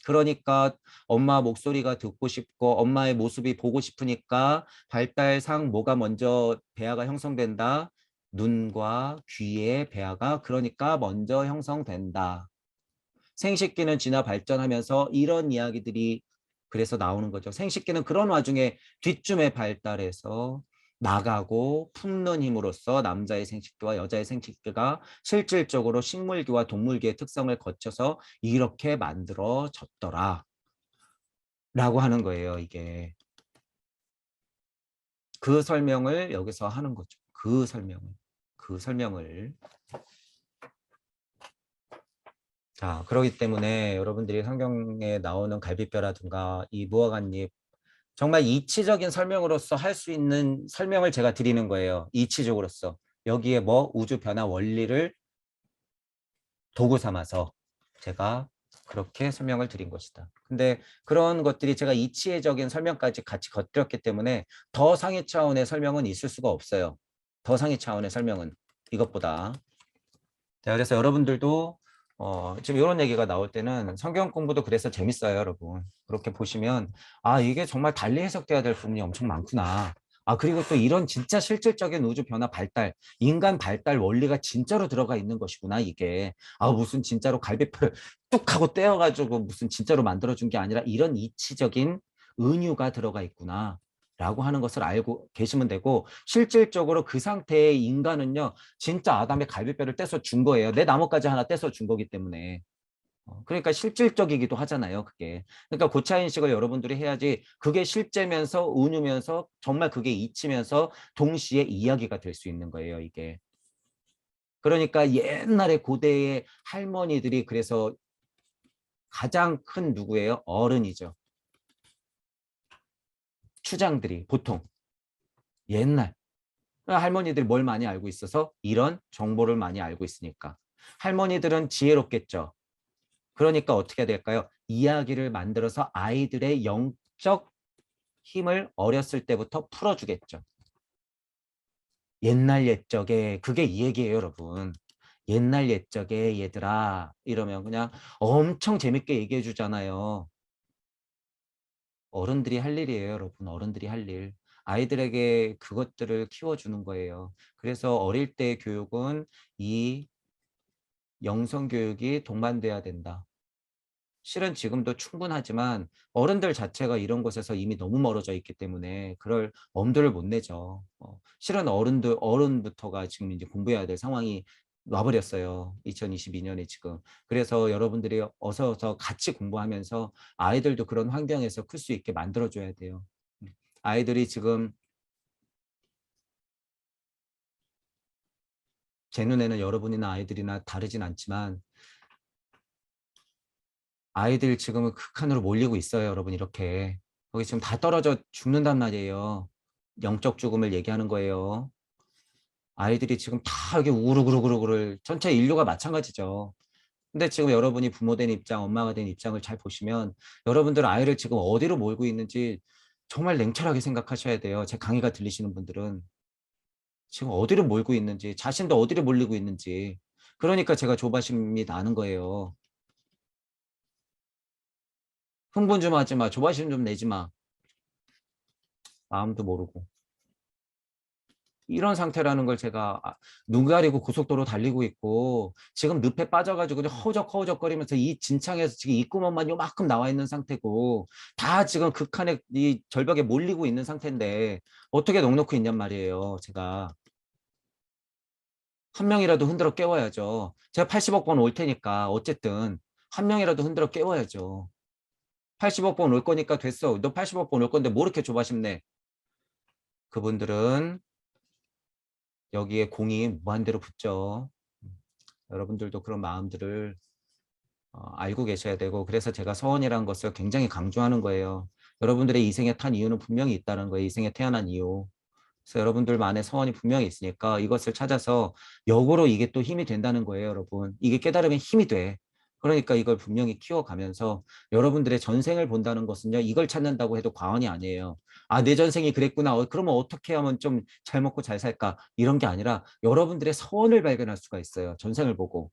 그러니까 엄마 목소리가 듣고 싶고 엄마의 모습이 보고 싶으니까 발달상 뭐가 먼저 배아가 형성된다. 눈과 귀의 배아가 그러니까 먼저 형성된다. 생식기는 진화 발전하면서 이런 이야기들이 그래서 나오는 거죠. 생식기는 그런 와중에 뒷쯤에 발달해서 나가고 품는 힘으로써 남자의 생식기와 여자의 생식기가 실질적으로 식물기와 동물기의 특성을 거쳐서 이렇게 만들어졌더라 라고 하는 거예요. 이게 그 설명을 여기서 하는 거죠. 그 설명을 자, 그렇기 때문에 여러분들이 성경에 나오는 갈비뼈라든가 이 무화과잎 정말 이치적인 설명으로서 할 수 있는 설명을 제가 드리는 거예요. 이치적으로서. 여기에 뭐 우주 변화 원리를 도구 삼아서 제가 그렇게 설명을 드린 것이다. 근데 그런 것들이 제가 이치적인 설명까지 같이 곁들였기 때문에 더 상위 차원의 설명은 있을 수가 없어요. 더 상위 차원의 설명은 이것보다. 자, 그래서 여러분들도 지금 이런 얘기가 나올 때는 성경 공부도 그래서 재밌어요, 여러분. 그렇게 보시면 아, 이게 정말 달리 해석돼야 될 부분이 엄청 많구나. 아, 그리고 또 이런 진짜 실질적인 우주 변화 발달, 인간 발달 원리가 진짜로 들어가 있는 것이구나, 이게. 아, 무슨 진짜로 갈비뼈를 뚝 하고 떼어가지고 무슨 진짜로 만들어준 게 아니라 이런 이치적인 은유가 들어가 있구나. 라고 하는 것을 알고 계시면 되고 실질적으로 그 상태의 인간은요 진짜 아담의 갈비뼈를 떼서 준 거예요. 내 나뭇가지 하나 떼서 준 거기 때문에. 그러니까 실질적이기도 하잖아요. 그게. 그러니까 고차인식을 여러분들이 해야지 그게 실제면서 은유면서 정말 그게 이치면서 동시에 이야기가 될 수 있는 거예요. 이게. 그러니까 옛날에 고대의 할머니들이 그래서 가장 큰 누구예요? 어른이죠. 추장들이 보통 옛날 할머니들이 뭘 많이 알고 있어서 이런 정보를 많이 알고 있으니까 할머니들은 지혜롭겠죠. 그러니까 어떻게 해야 될까요? 이야기를 만들어서 아이들의 영적 힘을 어렸을 때부터 풀어주겠죠. 옛날 옛적에 그게 이 얘기예요, 여러분. 옛날 옛적에 얘들아 이러면 그냥 엄청 재밌게 얘기해 주잖아요. 어른들이 할 일이에요, 여러분. 어른들이 할 일. 아이들에게 그것들을 키워주는 거예요. 그래서 어릴 때 교육은 이 영성 교육이 동반돼야 된다. 실은 지금도 충분하지만 어른들 자체가 이런 곳에서 이미 너무 멀어져 있기 때문에 그럴 엄두를 못 내죠. 실은 어른부터가 지금 이제 공부해야 될 상황이 와버렸어요. 2022년에 지금. 그래서 여러분들이 어서 같이 공부하면서 아이들도 그런 환경에서 클 수 있게 만들어줘야 돼요. 아이들이 지금 제 눈에는 여러분이나 아이들이나 다르진 않지만 아이들 지금은 극한으로 몰리고 있어요, 여러분. 이렇게 거기 지금 다 떨어져 죽는단 말이에요. 영적 죽음을 얘기하는 거예요. 아이들이 지금 다 여기 우르르르르를 전체 인류가 마찬가지죠. 근데 지금 여러분이 부모 된 입장, 엄마가 된 입장을 잘 보시면 여러분들 아이를 지금 어디로 몰고 있는지 정말 냉철하게 생각하셔야 돼요. 제 강의가 들리시는 분들은 지금 어디로 몰고 있는지, 자신도 어디로 몰리고 있는지. 그러니까 제가 조바심이 나는 거예요. 흥분 좀 하지 마. 조바심 좀 내지 마. 마음도 모르고. 이런 상태라는 걸 제가 눈 가리고 고속도로 달리고 있고 지금 늪에 빠져가지고 그냥 허우적허우적거리면서 이 진창에서 지금 입구멍만 요만큼 나와 있는 상태고 다 지금 극한의 이 절벽에 몰리고 있는 상태인데 어떻게 넉넉히 있냔 말이에요. 제가 한 명이라도 흔들어 깨워야죠. 제가 80억 번 올 테니까 어쨌든 한 명이라도 흔들어 깨워야죠. 80억 번 올 거니까 됐어. 너 80억 번 올 건데 뭐 이렇게 조바심내. 그분들은 여기에 공이 무한대로 붙죠. 여러분들도 그런 마음들을 알고 계셔야 되고 그래서 제가 서원이라는 것을 굉장히 강조하는 거예요. 여러분들의 이생에 탄 이유는 분명히 있다는 거예요. 이생에 태어난 이유. 그래서 여러분들만의 서원이 분명히 있으니까 이것을 찾아서 역으로 이게 또 힘이 된다는 거예요, 여러분. 이게 깨달으면 힘이 돼. 그러니까 이걸 분명히 키워가면서 여러분들의 전생을 본다는 것은요, 이걸 찾는다고 해도 과언이 아니에요. 아, 내 전생이 그랬구나. 그러면 어떻게 하면 좀 잘 먹고 잘 살까? 이런 게 아니라 여러분들의 서원을 발견할 수가 있어요. 전생을 보고.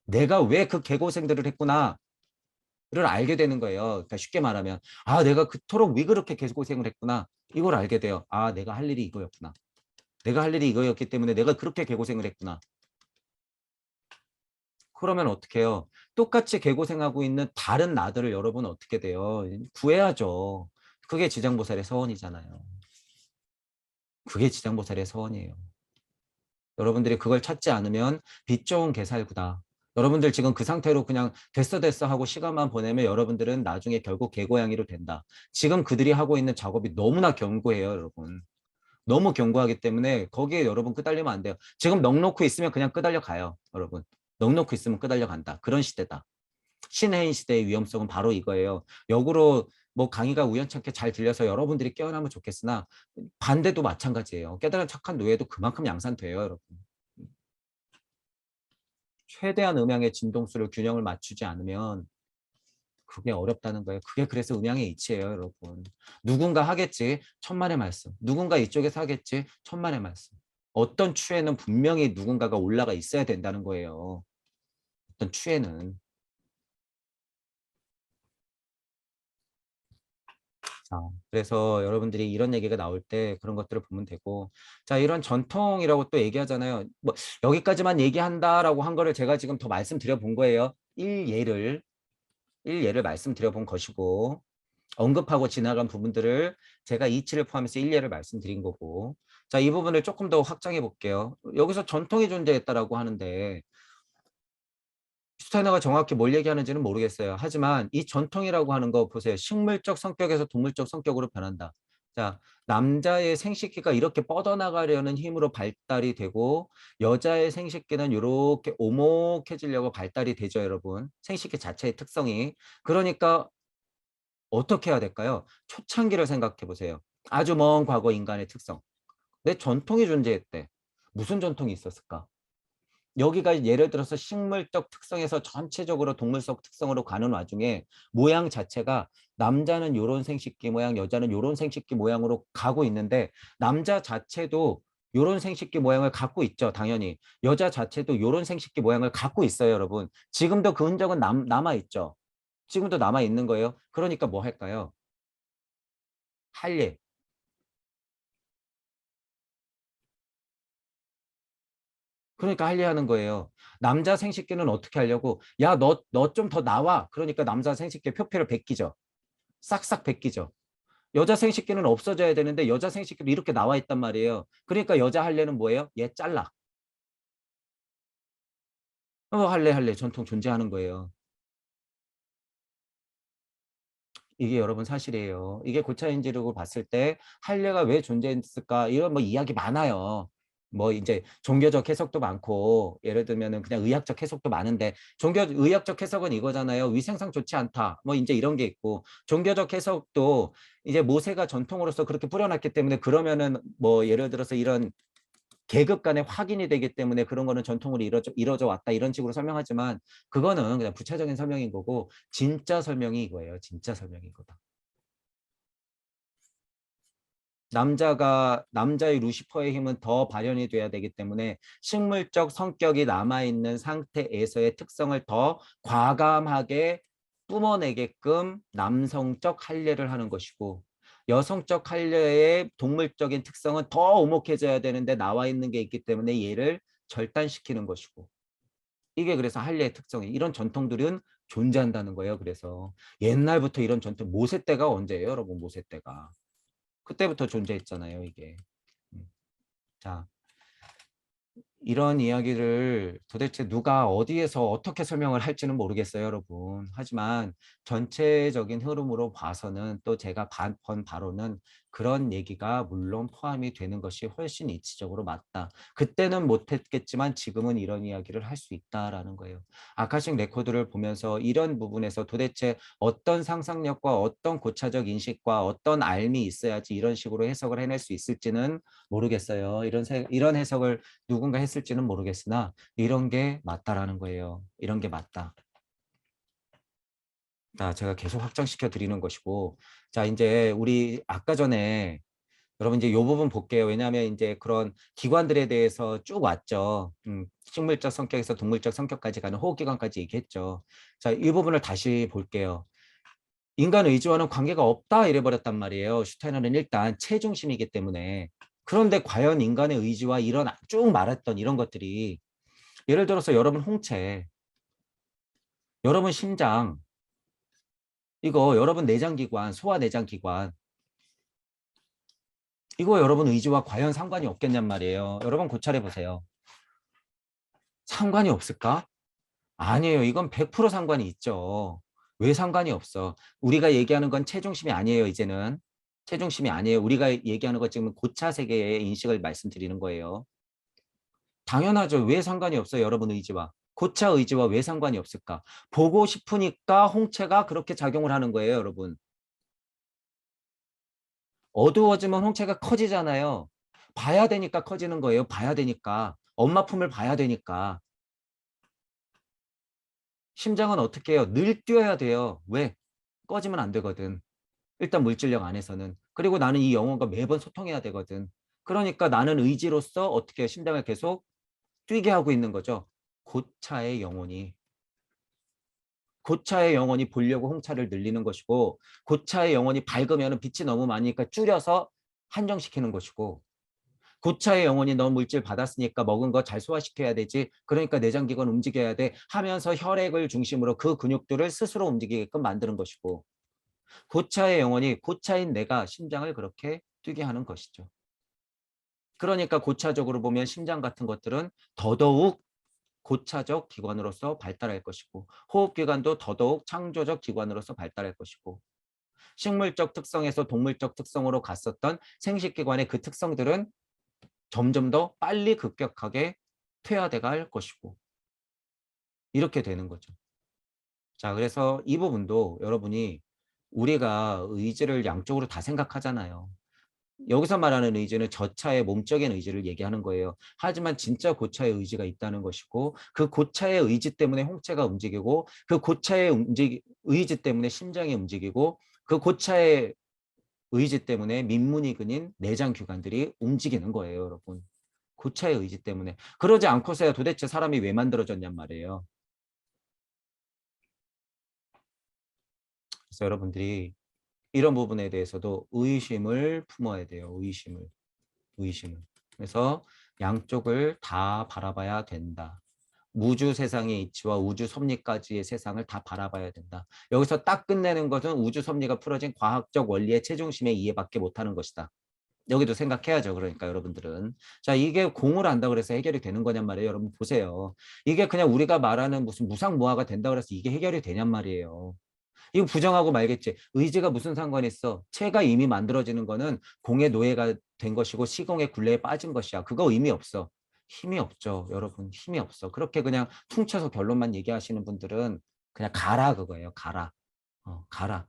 내가 왜 그 개고생들을 했구나. 를 알게 되는 거예요. 그러니까 쉽게 말하면 아 내가 그토록 왜 그렇게 개고생을 했구나. 이걸 알게 돼요. 아 내가 할 일이 이거였구나. 내가 할 일이 이거였기 때문에 내가 그렇게 개고생을 했구나. 그러면 어떻게 해요? 똑같이 개고생하고 있는 다른 나들을 여러분 어떻게 돼요? 구해야죠. 그게 지장보살의 서원이잖아요. 그게 지장보살의 서원이에요. 여러분들이 그걸 찾지 않으면 빛 좋은 개살구다. 여러분들 지금 그 상태로 그냥 됐어 하고 시간만 보내면 여러분들은 나중에 결국 개고양이로 된다. 지금 그들이 하고 있는 작업이 너무나 견고해요, 여러분. 너무 견고하기 때문에 거기에 여러분 끄달리면 안 돼요. 지금 넋놓고 있으면 그냥 끄달려 가요, 여러분. 넋놓고 있으면 끄달려 간다. 그런 시대다. 신해인 시대의 위험성은 바로 이거예요. 역으로 뭐 강의가 우연찮게 잘 들려서 여러분들이 깨어나면 좋겠으나 반대도 마찬가지예요. 깨달은 착한 노예도 그만큼 양산돼요, 여러분. 최대한 음양의 진동수를 균형을 맞추지 않으면 그게 어렵다는 거예요. 그게 그래서 음양의 이치예요, 여러분. 누군가 하겠지, 천만의 말씀. 누군가 이쪽에서 하겠지, 천만의 말씀. 어떤 추에는 분명히 누군가가 올라가 있어야 된다는 거예요. 어떤 추에는. 자, 그래서 여러분들이 이런 얘기가 나올 때 그런 것들을 보면 되고, 자, 이런 전통이라고 또 얘기하잖아요. 뭐, 여기까지만 얘기한다라고 한 거를 제가 지금 더 말씀드려 본 거예요. 일예를 말씀드려 본 것이고, 언급하고 지나간 부분들을 제가 이치를 포함해서 일례를 말씀드린 거고 자, 이 부분을 조금 더 확장해 볼게요. 여기서 전통이 존재했다라고 하는데 슈타이너가 정확히 뭘 얘기하는지는 모르겠어요. 하지만 이 전통이라고 하는 거 보세요. 식물적 성격에서 동물적 성격으로 변한다. 자, 남자의 생식기가 이렇게 뻗어나가려는 힘으로 발달이 되고 여자의 생식기는 이렇게 오목해지려고 발달이 되죠, 여러분. 생식기 자체의 특성이. 그러니까 어떻게 해야 될까요? 초창기를 생각해 보세요. 아주 먼 과거 인간의 특성. 내 전통이 존재했대. 무슨 전통이 있었을까? 여기가 예를 들어서 식물적 특성에서 전체적으로 동물적 특성으로 가는 와중에 모양 자체가 남자는 요런 생식기 모양, 여자는 요런 생식기 모양으로 가고 있는데 남자 자체도 요런 생식기 모양을 갖고 있죠. 당연히. 여자 자체도 요런 생식기 모양을 갖고 있어요, 여러분. 지금도 그 흔적은 남아있죠. 지금도 남아있는 거예요. 그러니까 뭐 할까요? 할 일. 그러니까 할 일 하는 거예요. 남자 생식기는 어떻게 하려고? 야, 너 좀 더 나와. 그러니까 남자 생식기 표피를 베끼죠. 싹싹 베끼죠. 여자 생식기는 없어져야 되는데 여자 생식기도 이렇게 나와 있단 말이에요. 그러니까 여자 할래는 뭐예요? 얘 잘라. 할래 전통 존재하는 거예요. 이게 여러분 사실이에요. 이게 고차인지르고 봤을 때 할례가 왜 존재했을까 이런 뭐 이야기 많아요. 뭐 이제 종교적 해석도 많고 예를 들면은 그냥 의학적 해석도 많은데 종교 의학적 해석은 이거잖아요. 위생상 좋지 않다. 뭐 이제 이런 게 있고 종교적 해석도 이제 모세가 전통으로서 그렇게 뿌려놨기 때문에 그러면은 뭐 예를 들어서 이런 계급 간의 확인이 되기 때문에 그런 거는 전통으로 이루어져 왔다 이런 식으로 설명하지만 그거는 그냥 부차적인 설명인 거고 진짜 설명이 이거예요. 진짜 설명이 이거다. 남자의 루시퍼의 힘은 더 발현이 돼야 되기 때문에 식물적 성격이 남아있는 상태에서의 특성을 더 과감하게 뿜어내게끔 남성적 할례를 하는 것이고, 여성적 할례의 동물적인 특성은 더 오목해져야 되는데 나와 있는 게 있기 때문에 얘를 절단시키는 것이고, 이게 그래서 할례의 특성이, 이런 전통들은 존재한다는 거예요. 그래서 옛날부터 이런 전통, 모세 때가 언제예요, 여러분? 모세 때가 그때부터 존재했잖아요, 이게. 음. 자, 이런 이야기를 도대체 누가 어디에서 어떻게 설명을 할지는 모르겠어요, 여러분. 하지만 전체적인 흐름으로 봐서는, 또 제가 본 바로는 그런 얘기가 물론 포함이 되는 것이 훨씬 이치적으로 맞다. 그때는 못했겠지만 지금은 이런 이야기를 할 수 있다라는 거예요. 아카식 레코드를 보면서 이런 부분에서 도대체 어떤 상상력과 어떤 고차적 인식과 어떤 알미 있어야지 이런 식으로 해석을 해낼 수 있을지는 모르겠어요. 이런 해석을 누군가 했을지는 모르겠으나 이런 게 맞다라는 거예요. 이런 게 맞다. 자, 제가 계속 확정시켜 드리는 것이고, 자, 이제 우리 아까 전에 여러분 이제 이 부분 볼게요. 왜냐하면 이제 그런 기관들에 대해서 쭉 왔죠. 식물적 성격에서 동물적 성격까지 가는 호흡기관까지 얘기했죠. 자, 이 부분을 다시 볼게요. 인간 의지와는 관계가 없다 이래버렸단 말이에요. 슈타이너는 일단 체중심이기 때문에. 그런데 과연 인간의 의지와 이런 쭉 말했던 이런 것들이, 예를 들어서 여러분 홍채, 여러분 심장, 이거 여러분 내장기관, 소화내장기관, 이거 여러분 의지와 과연 상관이 없겠냔 말이에요. 여러분 고찰해 보세요. 상관이 없을까? 아니에요. 이건 100% 상관이 있죠. 왜 상관이 없어? 우리가 얘기하는 건 체중심이 아니에요, 이제는. 체중심이 아니에요. 우리가 얘기하는 것 지금 고차 세계의 인식을 말씀드리는 거예요. 당연하죠. 왜 상관이 없어요, 여러분 의지와. 고차 의지와 왜 상관이 없을까? 보고 싶으니까 홍채가 그렇게 작용을 하는 거예요, 여러분. 어두워지면 홍채가 커지잖아요. 봐야 되니까 커지는 거예요. 봐야 되니까. 엄마 품을 봐야 되니까. 심장은 어떻게 해요? 늘 뛰어야 돼요. 왜? 꺼지면 안 되거든. 일단 물질력 안에서는. 그리고 나는 이 영혼과 매번 소통해야 되거든. 그러니까 나는 의지로서 어떻게 해요? 심장을 계속 뛰게 하고 있는 거죠. 고차의 영혼이. 고차의 영혼이 보려고 홍차를 늘리는 것이고, 고차의 영혼이 밝으면 빛이 너무 많으니까 줄여서 한정시키는 것이고, 고차의 영혼이 너무 물질 받았으니까 먹은 거 잘 소화시켜야 되지, 그러니까 내장기관 움직여야 돼 하면서 혈액을 중심으로 그 근육들을 스스로 움직이게끔 만드는 것이고, 고차의 영혼이 고차인 내가 심장을 그렇게 뛰게 하는 것이죠. 그러니까 고차적으로 보면 심장 같은 것들은 더더욱 고차적 기관으로서 발달할 것이고, 호흡기관도 더더욱 창조적 기관으로서 발달할 것이고, 식물적 특성에서 동물적 특성으로 갔었던 생식기관의 그 특성들은 점점 더 빨리 급격하게 퇴화돼 갈 것이고, 이렇게 되는 거죠. 자, 그래서 이 부분도 여러분이, 우리가 의지를 양쪽으로 다 생각하잖아요. 여기서 말하는 의지는 저차의 몸적인 의지를 얘기하는 거예요. 하지만 진짜 고차의 의지가 있다는 것이고, 그 고차의 의지 때문에 홍채가 움직이고, 그 고차의 의지 때문에 심장이 움직이고, 그 고차의 의지 때문에 민문이 근인 내장 기관들이 움직이는 거예요, 여러분. 고차의 의지 때문에. 그러지 않고서야 도대체 사람이 왜 만들어졌냔 말이에요. 그래서 여러분들이 이런 부분에 대해서도 의심을 품어야 돼요. 의심을. 그래서 양쪽을 다 바라봐야 된다. 우주 세상의 이치와 우주 섭리까지의 세상을 다 바라봐야 된다. 여기서 딱 끝내는 것은 우주 섭리가 풀어진 과학적 원리의 최중심의 이해밖에 못하는 것이다. 여기도 생각해야죠. 그러니까 여러분들은. 자, 이게 공을 안다 그래서 해결이 되는 거냔 말이에요. 여러분 보세요. 이게 그냥 우리가 말하는 무슨 무상무화가 된다 그래서 이게 해결이 되냔 말이에요. 이거 부정하고 말겠지. 의지가 무슨 상관이 있어. 체가 이미 만들어지는 거는 공의 노예가 된 것이고 시공의 굴레에 빠진 것이야. 그거 의미 없어. 힘이 없죠. 여러분 힘이 없어. 그렇게 그냥 퉁쳐서 결론만 얘기하시는 분들은 그냥 가라 그거예요. 가라. 가라.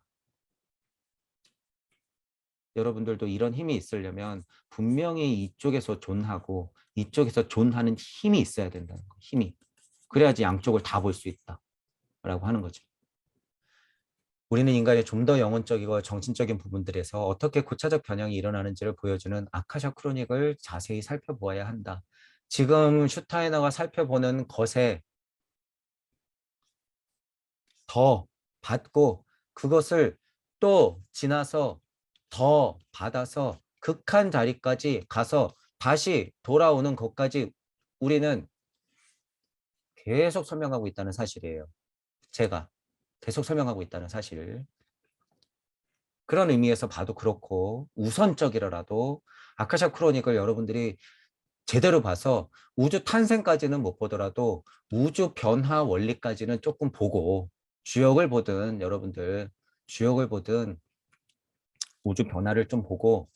여러분들도 이런 힘이 있으려면 분명히 이쪽에서 존하고 이쪽에서 존하는 힘이 있어야 된다는 거. 힘이. 그래야지 양쪽을 다 볼 수 있다. 라고 하는 거죠. 우리는 인간이 좀 더 영혼적이고 정신적인 부분들에서 어떻게 고차적 변형이 일어나는지를 보여주는 아카샤 크로닉을 자세히 살펴보아야 한다. 지금 슈타이너가 살펴보는 것에 더 받고 그것을 또 지나서 더 받아서 극한 자리까지 가서 다시 돌아오는 것까지 우리는 계속 설명하고 있다는 사실이에요. 제가 계속 설명하고 있다는 사실. 그런 의미에서 봐도 그렇고 우선적이라도 아카샤 크로닉을 여러분들이 제대로 봐서 우주 탄생까지는 못 보더라도 우주 변화 원리까지는 조금 보고 주역을 보든 여러분들 주역을 보든 우주 변화를 좀 보고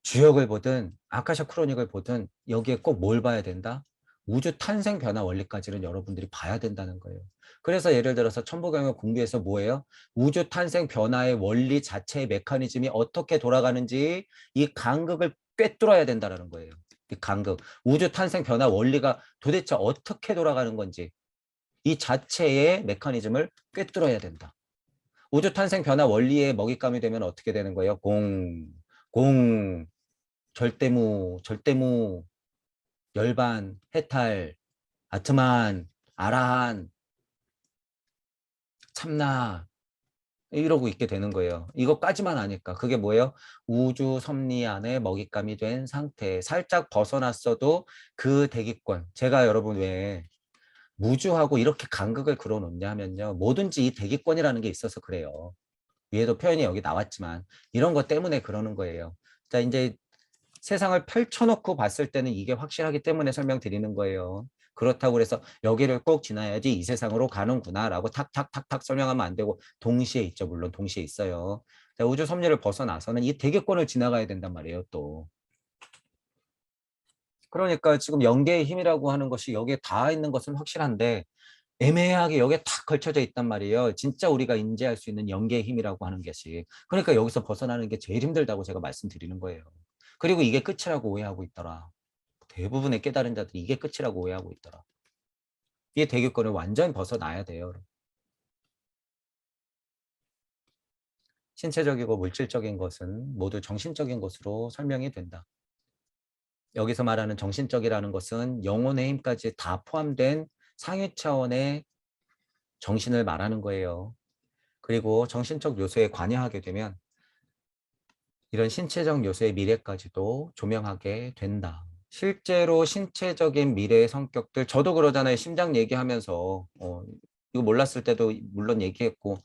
주역을 보든 아카샤 크로닉을 보든 여기에 꼭 뭘 봐야 된다? 우주 탄생 변화 원리까지는 여러분들이 봐야 된다는 거예요. 그래서 예를 들어서 천부경을 공부해서 뭐예요? 우주 탄생 변화의 원리 자체의 메커니즘이 어떻게 돌아가는지 이 간극을 꿰뚫어야 된다는 거예요. 이 간극. 우주 탄생 변화 원리가 도대체 어떻게 돌아가는 건지 이 자체의 메커니즘을 꿰뚫어야 된다. 우주 탄생 변화 원리의 먹잇감이 되면 어떻게 되는 거예요? 공, 절대무, 열반, 해탈, 아트만, 아라한, 참나 이러고 있게 되는 거예요. 이것까지만 아니까 그게 뭐예요? 우주 섭리 안에 먹잇감이 된 상태. 살짝 벗어났어도 그 대기권. 제가 여러분 왜 무주하고 이렇게 간극을 그려놓냐 하면요. 뭐든지 이 대기권이라는 게 있어서 그래요. 위에도 표현이 여기 나왔지만 이런 것 때문에 그러는 거예요. 자, 이제 세상을 펼쳐놓고 봤을 때는 이게 확실하기 때문에 설명드리는 거예요. 그렇다고 해서 여기를 꼭 지나야지 이 세상으로 가는구나 라고 탁탁탁탁 설명하면 안 되고 동시에 있죠. 물론 동시에 있어요. 우주 섭리를 벗어나서는 이 대기권을 지나가야 된단 말이에요. 또. 그러니까 지금 영계의 힘이라고 하는 것이 여기에 다 있는 것은 확실한데 애매하게 여기에 탁 걸쳐져 있단 말이에요. 진짜 우리가 인지할 수 있는 영계의 힘이라고 하는 것이. 그러니까 여기서 벗어나는 게 제일 힘들다고 제가 말씀드리는 거예요. 그리고 이게 끝이라고 오해하고 있더라. 대부분의 깨달은 자들이 이게 끝이라고 오해하고 있더라. 이 대기권을 완전 벗어나야 돼요. 신체적이고 물질적인 것은 모두 정신적인 것으로 설명이 된다. 여기서 말하는 정신적이라는 것은 영혼의 힘까지 다 포함된 상위 차원의 정신을 말하는 거예요. 그리고 정신적 요소에 관여하게 되면 이런 신체적 요소의 미래까지도 조명하게 된다. 실제로 신체적인 미래의 성격들 저도 그러잖아요. 심장 얘기하면서 이거 몰랐을 때도 물론 얘기했고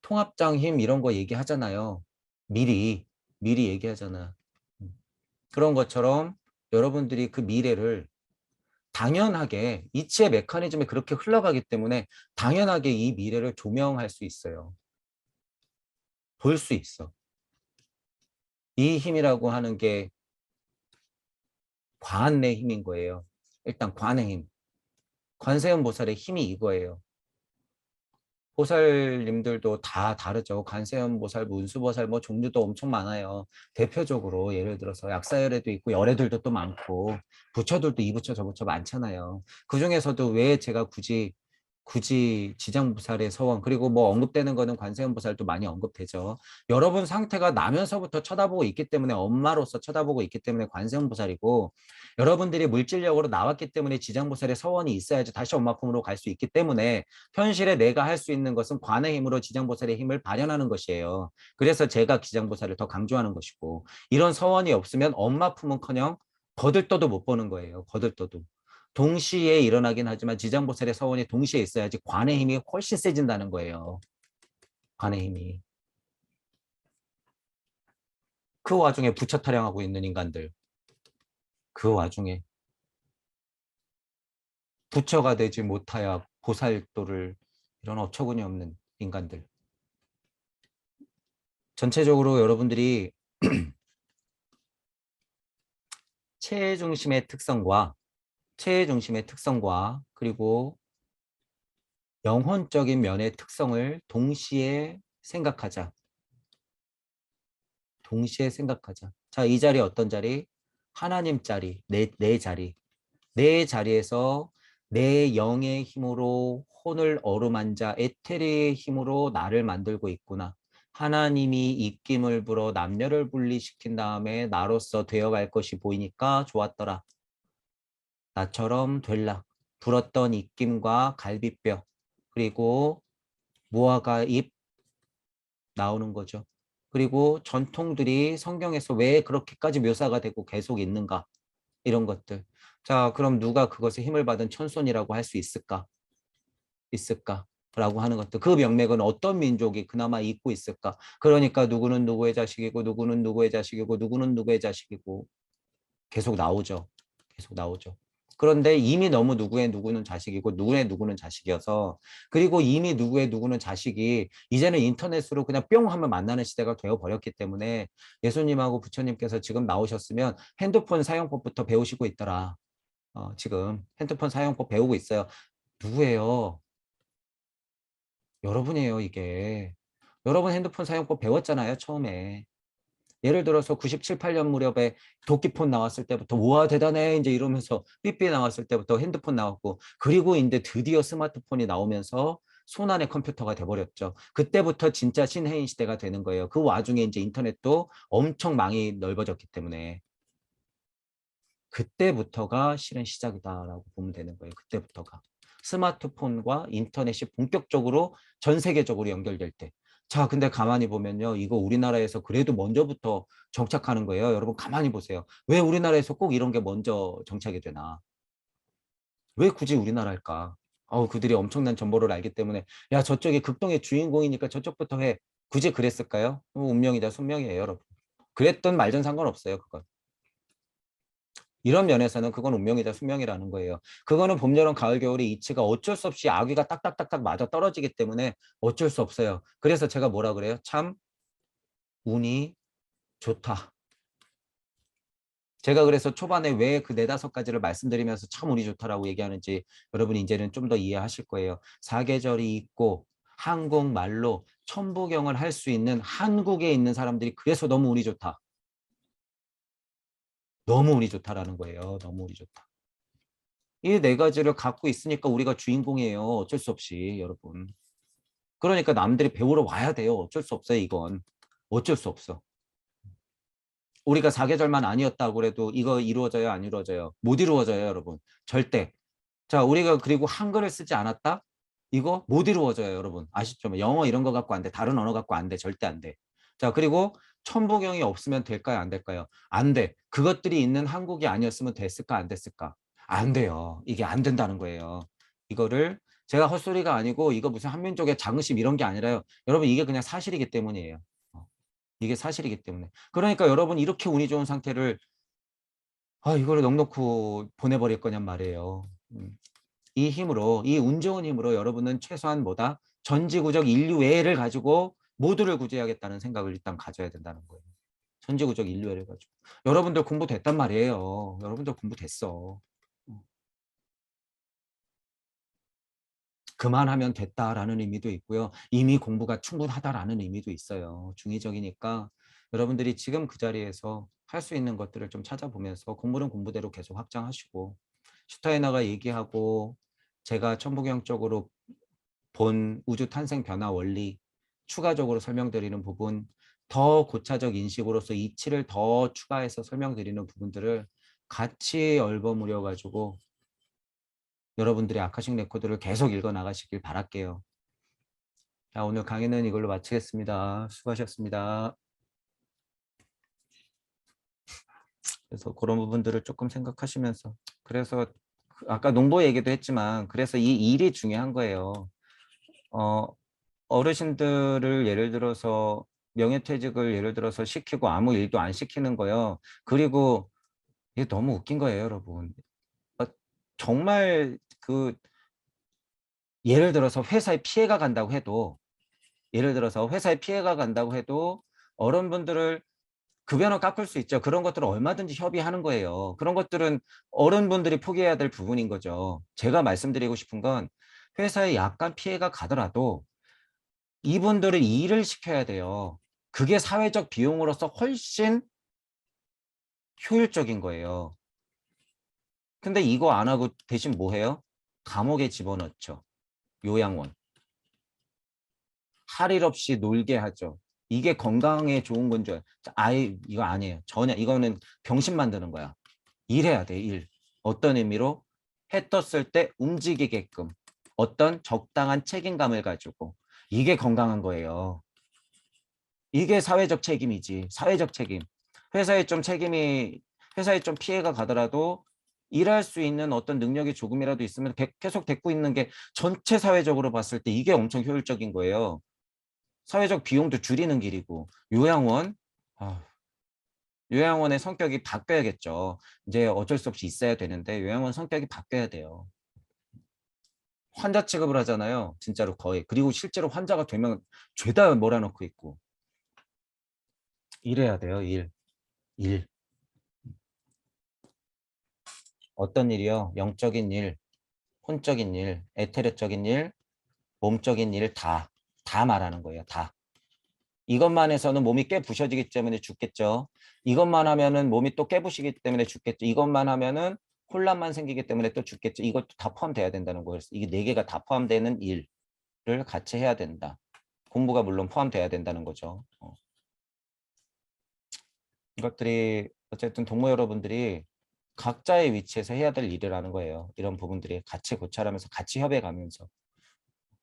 통합장 힘 이런 거 얘기하잖아요. 미리 얘기하잖아. 그런 것처럼 여러분들이 그 미래를 당연하게 이치의 메커니즘이 그렇게 흘러가기 때문에 당연하게 이 미래를 조명할 수 있어요. 볼 수 있어. 이 힘이라고 하는 게 관의 힘인 거예요. 일단 관의 힘. 관세음 보살의 힘이 이거예요. 보살님들도 다 다르죠. 관세음 보살, 문수보살 뭐 종류도 엄청 많아요. 대표적으로 예를 들어서 약사열애도 있고 열애들도 또 많고 부처들도 이 부처 저 부처 많잖아요. 그중에서도 왜 제가 굳이 지장보살의 서원 그리고 뭐 언급되는 거는 관세음보살도 많이 언급되죠. 여러분 상태가 나면서부터 쳐다보고 있기 때문에 엄마로서 쳐다보고 있기 때문에 관세음보살이고 여러분들이 물질력으로 나왔기 때문에 지장보살의 서원이 있어야지 다시 엄마 품으로 갈 수 있기 때문에 현실에 내가 할 수 있는 것은 관의 힘으로 지장보살의 힘을 발현하는 것이에요. 그래서 제가 지장보살을 더 강조하는 것이고 이런 서원이 없으면 엄마 품은커녕 거들떠도 못 보는 거예요. 거들떠도. 동시에 일어나긴 하지만 지장보살의 서원이 동시에 있어야지 관의 힘이 훨씬 세진다는 거예요. 관의 힘이. 그 와중에 부처 타령하고 있는 인간들. 그 와중에 부처가 되지 못하여 보살도를 이런 어처구니 없는 인간들. 전체적으로 여러분들이 체해 중심의 특성과 그리고 영혼적인 면의 특성을 동시에 생각하자. 동시에 생각하자. 자, 이 자리 어떤 자리? 하나님 자리, 내 자리. 내 자리에서 내 영의 힘으로 혼을 어루만자 에테르의 힘으로 나를 만들고 있구나. 하나님이 입김을 불어 남녀를 분리시킨 다음에 나로서 되어갈 것이 보이니까 좋았더라. 나처럼 될라. 불었던 입김과 갈비뼈 그리고 무화과 잎 나오는 거죠. 그리고 전통들이 성경에서 왜 그렇게까지 묘사가 되고 계속 있는가 이런 것들. 자, 그럼 누가 그것에 힘을 받은 천손이라고 할 수 있을까? 있을까? 라고 하는 것들. 그 명맥은 어떤 민족이 그나마 잇고 있을까? 그러니까 누구는 누구의 자식이고 누구는 누구의 자식이고 누구는 누구의 자식이고 계속 나오죠. 계속 나오죠. 그런데 이미 너무 누구의 누구는 자식이고 누구의 누구는 자식이어서 그리고 이미 누구의 누구는 자식이 이제는 인터넷으로 그냥 뿅 하면 만나는 시대가 되어버렸기 때문에 예수님하고 부처님께서 지금 나오셨으면 핸드폰 사용법부터 배우시고 있더라. 지금 핸드폰 사용법 배우고 있어요. 누구예요? 여러분이에요, 이게. 여러분 핸드폰 사용법 배웠잖아요, 처음에. 예를 들어서 97, 8년 무렵에 도끼폰 나왔을 때부터 우와 대단해 이제 이러면서 삐삐 나왔을 때부터 핸드폰 나왔고 그리고 이제 드디어 스마트폰이 나오면서 손안의 컴퓨터가 돼버렸죠. 그때부터 진짜 신해인 시대가 되는 거예요. 그 와중에 이제 인터넷도 엄청 망이 넓어졌기 때문에 그때부터가 실은 시작이다라고 보면 되는 거예요. 그때부터가. 스마트폰과 인터넷이 본격적으로 전 세계적으로 연결될 때. 자, 근데 가만히 보면요. 이거 우리나라에서 그래도 먼저부터 정착하는 거예요. 여러분 가만히 보세요. 왜 우리나라에서 꼭 이런 게 먼저 정착이 되나? 왜 굳이 우리나라일까? 그들이 엄청난 정보를 알기 때문에 야, 저쪽이 극동의 주인공이니까 저쪽부터 해. 굳이 그랬을까요? 운명이자 숙명이에요, 여러분. 그랬던 말든 상관없어요, 그건. 이런 면에서는 그건 운명이자 숙명이라는 거예요. 그거는 봄, 여름, 가을, 겨울의 이치가 어쩔 수 없이 아귀가 딱딱딱딱 맞아 떨어지기 때문에 어쩔 수 없어요. 그래서 제가 뭐라 그래요? 참 운이 좋다. 제가 그래서 초반에 왜 그 네다섯 가지를 말씀드리면서 참 운이 좋다라고 얘기하는지 여러분이 이제는 좀 더 이해하실 거예요. 사계절이 있고 한국말로 천부경을 할 수 있는 한국에 있는 사람들이 그래서 너무 운이 좋다. 너무 운이 좋다라는 거예요. 너무 운이 좋다. 이 네 가지를 갖고 있으니까 우리가 주인공이에요. 어쩔 수 없이 여러분. 그러니까 남들이 배우러 와야 돼요. 어쩔 수 없어요, 이건. 어쩔 수 없어. 우리가 사계절만 아니었다고 그래도 이거 이루어져요, 안 이루어져요? 못 이루어져요, 여러분. 절대. 자, 우리가 그리고 한글을 쓰지 않았다? 이거 못 이루어져요, 여러분. 아시죠? 영어 이런 거 갖고 안 돼. 다른 언어 갖고 안 돼. 절대 안 돼. 자, 그리고 천부경이 없으면 될까요, 안 될까요? 안 돼. 그것들이 있는 한국이 아니었으면 됐을까, 안 됐을까? 안 돼요. 이게 안 된다는 거예요. 이거를 제가 헛소리가 아니고 이거 무슨 한민족의 자긍심 이런 게 아니라요. 여러분 이게 그냥 사실이기 때문이에요. 이게 사실이기 때문에. 그러니까 여러분 이렇게 운이 좋은 상태를 이거를 넉넉히 보내버릴 거냔 말이에요. 이 힘으로 이 운 좋은 힘으로 여러분은 최소한 뭐다? 전지구적 인류애를 가지고 모두를 구제하겠다는 생각을 일단 가져야 된다는 거예요. 전지구적 인류애를 가지고. 여러분들 공부됐단 말이에요. 여러분들 공부됐어. 그만하면 됐다라는 의미도 있고요. 이미 공부가 충분하다라는 의미도 있어요. 중의적이니까 여러분들이 지금 그 자리에서 할 수 있는 것들을 좀 찾아보면서 공부는 공부대로 계속 확장하시고 슈타이너가 얘기하고 제가 천부경적으로 본 우주 탄생 변화 원리 추가적으로 설명드리는 부분 더 고차적 인식으로서 이치를 더 추가해서 설명드리는 부분들을 같이 얽어무려 가지고 여러분들의 아카식 레코드를 계속 읽어 나가시길 바랄게요. 자, 오늘 강의는 이걸로 마치겠습니다. 수고하셨습니다. 그래서 그런 부분들을 조금 생각하시면서 그래서 아까 농부 얘기도 했지만 그래서 이 일이 중요한 거예요. 어, 어르신들을 예를 들어서 명예퇴직을 예를 들어서 시키고 아무 일도 안 시키는 거요. 그리고 이게 너무 웃긴 거예요, 여러분. 정말 예를 들어서 회사에 피해가 간다고 해도 예를 들어서 회사에 피해가 간다고 해도 어른분들을 급여는 깎을 수 있죠. 그런 것들은 얼마든지 협의하는 거예요. 그런 것들은 어른분들이 포기해야 될 부분인 거죠. 제가 말씀드리고 싶은 건 회사에 약간 피해가 가더라도 이분들을 일을 시켜야 돼요. 그게 사회적 비용으로서 훨씬 효율적인 거예요. 근데 이거 안 하고 대신 뭐 해요? 감옥에 집어넣죠. 요양원. 할 일 없이 놀게 하죠. 이게 건강에 좋은 건 줄. 아예 이거 아니에요. 전혀 이거는 병신 만드는 거야. 일해야 돼, 일. 어떤 의미로? 해 떴을 때 움직이게끔. 어떤 적당한 책임감을 가지고. 이게 건강한 거예요. 이게 사회적 책임이지. 사회적 책임. 회사에 좀 책임이, 회사에 좀 피해가 가더라도 일할 수 있는 어떤 능력이 조금이라도 있으면 계속 데리고 있는 게 전체 사회적으로 봤을 때 이게 엄청 효율적인 거예요. 사회적 비용도 줄이는 길이고. 요양원, 아, 요양원의 성격이 바뀌어야겠죠. 이제 어쩔 수 없이 있어야 되는데 요양원 성격이 바뀌어야 돼요. 환자 취급을 하잖아요. 진짜로 거의. 그리고 실제로 환자가 되면 죄다 몰아넣고 있고. 일해야 돼요. 일. 일. 어떤 일이요? 영적인 일, 혼적인 일, 에테르적인 일, 몸적인 일 다 말하는 거예요. 다. 이것만 해서는 몸이 깨 부셔지기 때문에 죽겠죠. 이것만 하면은 몸이 또 깨부시기 때문에 죽겠죠. 이것만 하면은 혼란만 생기기 때문에 또 죽겠죠. 이것도 다 포함돼야 된다는 거예요. 이게 네 개가 다 포함되는 일을 같이 해야 된다. 공부가 물론 포함돼야 된다는 거죠. 이것들이 어쨌든 동무 여러분들이 각자의 위치에서 해야 될 일이라는 거예요. 이런 부분들이 같이 고찰하면서 같이 협의해가면서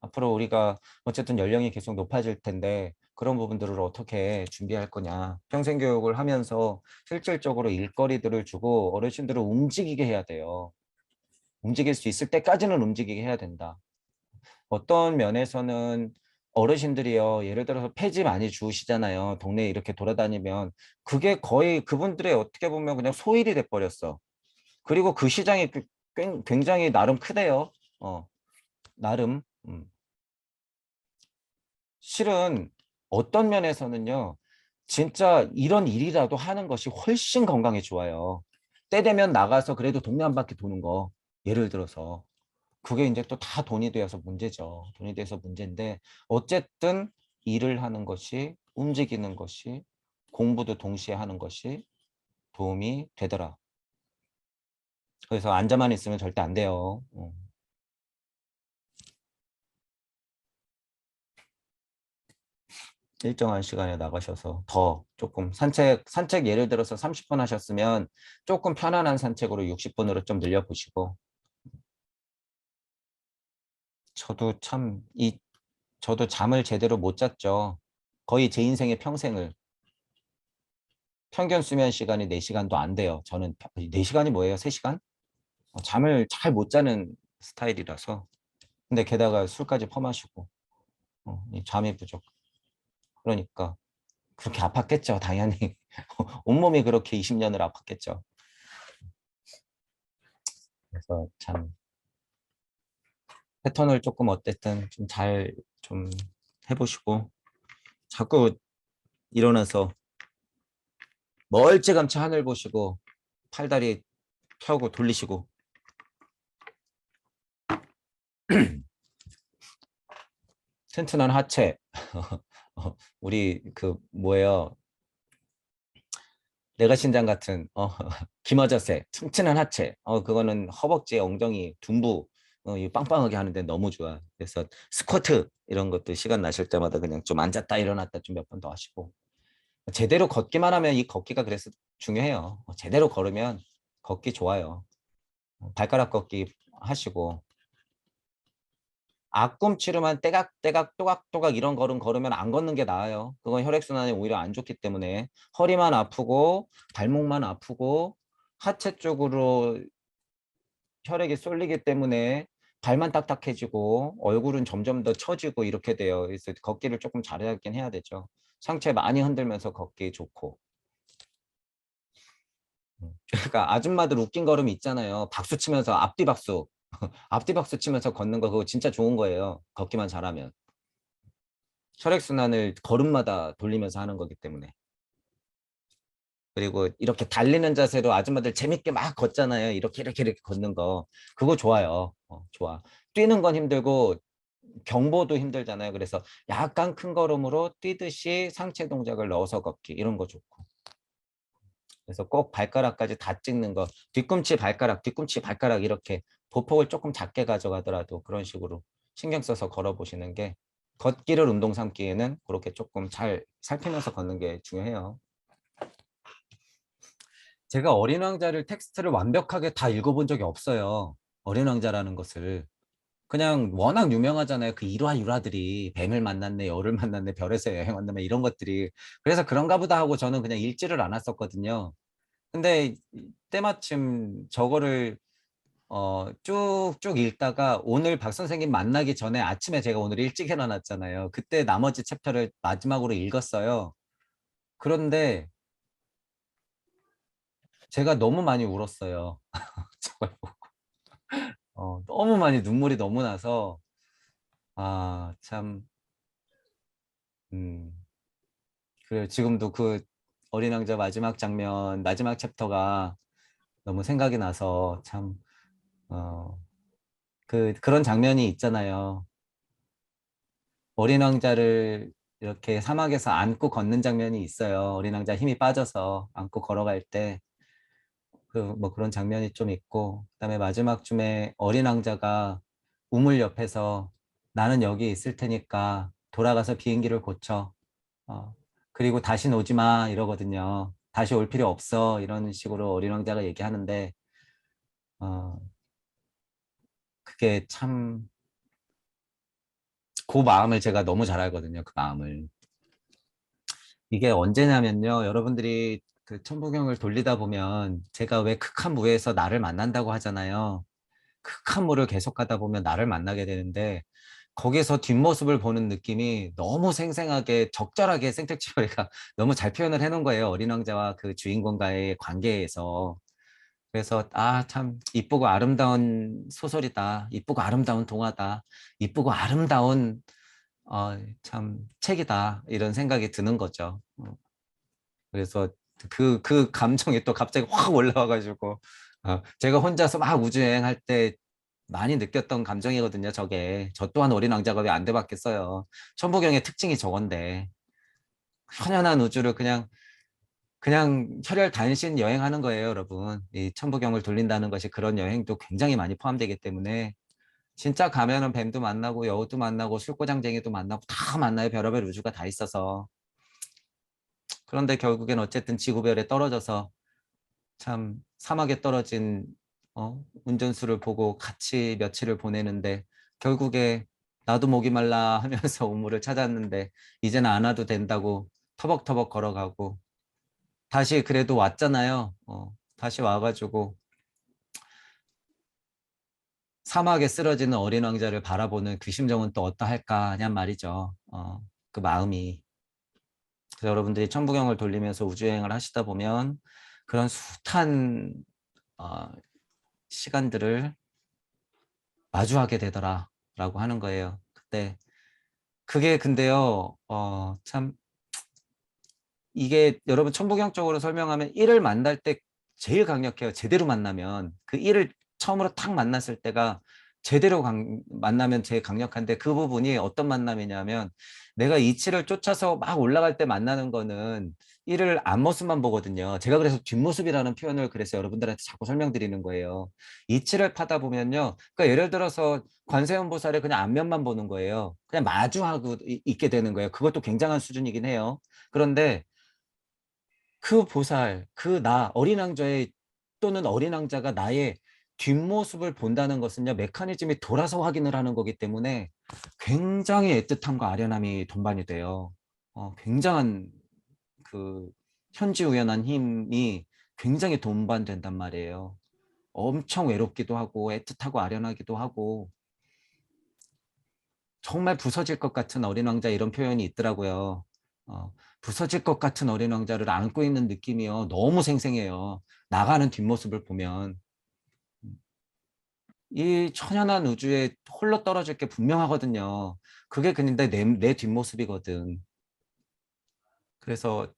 앞으로 우리가 어쨌든 연령이 계속 높아질 텐데 그런 부분들을 어떻게 준비할 거냐. 평생교육을 하면서 실질적으로 일거리들을 주고 어르신들을 움직이게 해야 돼요. 움직일 수 있을 때까지는 움직이게 해야 된다. 어떤 면에서는 어르신들이요. 예를 들어서 폐지 많이 주우시잖아요. 동네에 이렇게 돌아다니면 그게 거의 그분들의 어떻게 보면 그냥 소일이 돼버렸어. 그리고 그 시장이 굉장히 나름 크대요. 나름. 실은 어떤 면에서는요. 진짜 이런 일이라도 하는 것이 훨씬 건강에 좋아요. 때 되면 나가서 그래도 동네 한 바퀴 도는 거. 예를 들어서. 그게 이제 또 다 돈이 되어서 문제죠. 돈이 돼서 문제인데 어쨌든 일을 하는 것이 움직이는 것이 공부도 동시에 하는 것이 도움이 되더라. 그래서 앉아만 있으면 절대 안 돼요. 일정한 시간에 나가셔서 더 조금 산책 예를 들어서 30분 하셨으면 조금 편안한 산책으로 60분으로 좀 늘려보시고 저도 참 저도 잠을 제대로 못 잤죠. 거의 제 인생의 평생을 평균 수면 시간이 4시간도 안 돼요. 저는 4시간이 뭐예요? 3시간? 잠을 잘 못 자는 스타일이라서 근데 게다가 술까지 퍼마시고 이 잠이 부족. 그러니까 그렇게 아팠겠죠. 당연히 온몸이 그렇게 20년을 아팠겠죠. 그래서 참 패턴을 조금 어쨌든 좀 잘 좀 해보시고 자꾸 일어나서 멀찌감치 하늘 보시고 팔다리 펴고 돌리시고 튼튼한 하체 우리 그 뭐예요 내가 신장 같은 기마자세 튼튼한 하체 그거는 허벅지 엉덩이 둔부 이 빵빵하게 하는데 너무 좋아. 그래서 스쿼트 이런 것도 시간 나실 때마다 그냥 좀 앉았다 일어났다 좀 몇 번 더 하시고 제대로 걷기만 하면 이 걷기가 그래서 중요해요. 제대로 걸으면 걷기 좋아요. 발가락 걷기 하시고 앞꿈치로만 떼각떼각 또각또각 이런 걸음 걸으면 안 걷는 게 나아요. 그건 혈액순환에 오히려 안 좋기 때문에 허리만 아프고 발목만 아프고 하체 쪽으로 혈액이 쏠리기 때문에 발만 딱딱해지고 얼굴은 점점 더 처지고 이렇게 돼요. 그래서 걷기를 조금 잘하긴 해야 되죠. 상체 많이 흔들면서 걷기 좋고. 그러니까 아줌마들 웃긴 걸음 있잖아요. 박수 치면서 앞뒤 박수. 앞뒤 박수 치면서 걷는 거 그거 진짜 좋은 거예요. 걷기만 잘하면. 혈액순환을 걸음마다 돌리면서 하는 거기 때문에. 그리고 이렇게 달리는 자세로 아줌마들 재밌게 막 걷잖아요. 이렇게 걷는 거. 그거 좋아요. 좋아. 뛰는 건 힘들고 경보도 힘들잖아요. 그래서 약간 큰 걸음으로 뛰듯이 상체 동작을 넣어서 걷기 이런 거 좋고. 그래서 꼭 발가락까지 다 찍는 거, 뒤꿈치 발가락, 뒤꿈치 발가락 이렇게 보폭을 조금 작게 가져가더라도 그런 식으로 신경 써서 걸어보시는 게 걷기를 운동 삼기에는 그렇게 조금 잘 살피면서 걷는 게 중요해요. 제가 어린 왕자를 텍스트를 완벽하게 다 읽어본 적이 없어요. 어린 왕자라는 것을. 그냥 워낙 유명하잖아요. 그 일화 유라들이 뱀을 만났네, 여를 만났네, 별에서 여행 왔네, 이런 것들이. 그래서 그런가 보다 하고 저는 그냥 읽지를 않았었거든요. 근데 때마침 저거를 쭉쭉 읽다가 오늘 박 선생님 만나기 전에 아침에 제가 오늘 일찍 일어났잖아요. 그때 나머지 챕터를 마지막으로 읽었어요. 그런데 제가 너무 많이 울었어요. 정말 너무 많이 눈물이 너무 나서 참 음, 그래요. 지금도 그 어린 왕자 마지막 장면, 마지막 챕터가 너무 생각이 나서 참 그런 장면이 있잖아요. 어린 왕자를 이렇게 사막에서 안고 걷는 장면이 있어요. 어린 왕자 힘이 빠져서 안고 걸어갈 때 뭐 그런 장면이 좀 있고, 그다음에 마지막 쯤에 어린 왕자가 우물 옆에서 나는 여기 있을 테니까 돌아가서 비행기를 고쳐. 어, 그리고 다시 오지 마 이러거든요. 다시 올 필요 없어 이런 식으로 어린 왕자가 얘기하는데 어, 그게 참 그 마음을 제가 너무 잘 알거든요. 그 마음을. 이게 언제냐면요. 여러분들이 그 천부경을 돌리다 보면 제가 왜 극한 무에서 나를 만난다고 하잖아요. 극한 무를 계속 가다 보면 나를 만나게 되는데 거기서 뒷모습을 보는 느낌이 너무 생생하게 적절하게 생텍쥐어리가 너무 잘 표현을 해놓은 거예요. 어린 왕자와 그 주인공과의 관계에서. 그래서 참 이쁘고 아름다운 소설이다. 이쁘고 아름다운 동화다. 이쁘고 아름다운 참 책이다. 이런 생각이 드는 거죠. 그래서 그 감정이 또 갑자기 확 올라와가지고 제가 혼자서 막 우주여행할 때 많이 느꼈던 감정이거든요. 저게 저 또한 어린 왕자가 왜 안 돼봤겠어요. 천부경의 특징이 저건데 현연한 우주를 그냥 혈혈 단신 여행하는 거예요, 여러분. 이 천부경을 돌린다는 것이 그런 여행도 굉장히 많이 포함되기 때문에 진짜 가면은 뱀도 만나고 여우도 만나고 술고장쟁이도 만나고 다 만나요. 별의별 우주가 다 있어서. 그런데 결국엔 어쨌든 지구별에 떨어져서 참 사막에 떨어진 운전수를 보고 같이 며칠을 보내는데 결국에 나도 목이 말라 하면서 우물을 찾았는데 이제는 안 와도 된다고 터벅터벅 걸어가고 다시 그래도 왔잖아요. 다시 와가지고 사막에 쓰러지는 어린 왕자를 바라보는 그 심정은 또 어떠할까 하냔 말이죠. 그 마음이. 그래서 여러분들이 천부경을 돌리면서 우주여행을 하시다 보면 그런 숱한 어, 시간들을 마주하게 되더라라고 하는 거예요. 그때 그게 근데요, 참 이게 여러분 천부경적으로 설명하면 일을 만날 때 제일 강력해요. 제대로 만나면 그 일을 처음으로 탁 만났을 때가 제대로 만나면 제일 강력한데 그 부분이 어떤 만남이냐면 내가 이치를 쫓아서 막 올라갈 때 만나는 거는 일을 앞모습만 보거든요. 제가 그래서 뒷모습이라는 표현을 그래서 여러분들한테 자꾸 설명드리는 거예요. 이치를 타다 보면요. 그러니까 예를 들어서 관세음 보살을 그냥 앞면만 보는 거예요. 그냥 마주하고 있게 되는 거예요. 그것도 굉장한 수준이긴 해요. 그런데 그 보살, 어린 왕자의 또는 어린 왕자가 나의 뒷모습을 본다는 것은요, 메커니즘이 돌아서 확인을 하는 거기 때문에 굉장히 애틋함과 아련함이 동반이 돼요. 굉장한 그 현지우연한 힘이 굉장히 동반된단 말이에요. 엄청 외롭기도 하고 애틋하고 아련하기도 하고 정말 부서질 것 같은 어린 왕자 이런 표현이 있더라고요. 부서질 것 같은 어린 왕자를 안고 있는 느낌이요. 너무 생생해요. 나가는 뒷모습을 보면. 이 천연한 우주에 홀로 떨어질 게 분명하거든요. 그게 근데 내 뒷모습이거든. 그래서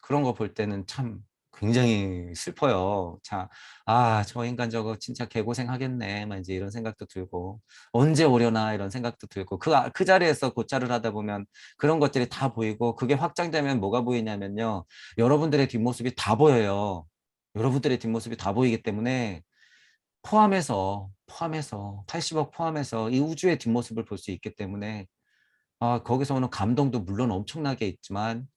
그런 거 볼 때는 참 굉장히 슬퍼요. 자, 저 인간 저거 진짜 개고생 하겠네. 막 이제 이런 생각도 들고, 언제 오려나 이런 생각도 들고, 그 자리에서 고찰을 하다 보면 그런 것들이 다 보이고, 그게 확장되면 뭐가 보이냐면요. 여러분들의 뒷모습이 다 보여요. 여러분들의 뒷모습이 다 보이기 때문에 포함해서 80억 포함해서 이 우주의 뒷모습을 볼 수 있기 때문에 거기서 오는 감동도 물론 엄청나게 있지만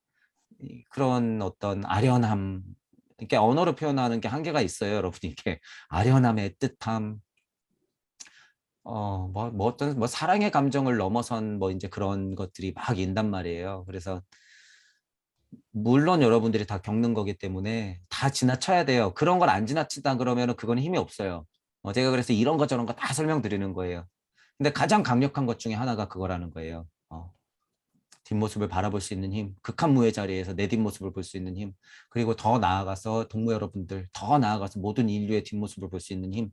그런 어떤 아련함, 이렇게 언어로 표현하는 게 한계가 있어요, 여러분. 이게 아련함의 뜻함, 어떤 뭐 사랑의 감정을 넘어선 뭐 이제 그런 것들이 막 있단 말이에요. 그래서 물론 여러분들이 다 겪는 거기 때문에 다 지나쳐야 돼요. 그런 걸 안 지나친다 그러면은 그건 힘이 없어요. 제가 그래서 이런 거 저런 거 다 설명드리는 거예요. 근데 가장 강력한 것 중에 하나가 그거라는 거예요. 뒷모습을 바라볼 수 있는 힘, 극한무의 자리에서 내 뒷모습을 볼 수 있는 힘, 그리고 더 나아가서 동무 여러분들, 더 나아가서 모든 인류의 뒷모습을 볼 수 있는 힘,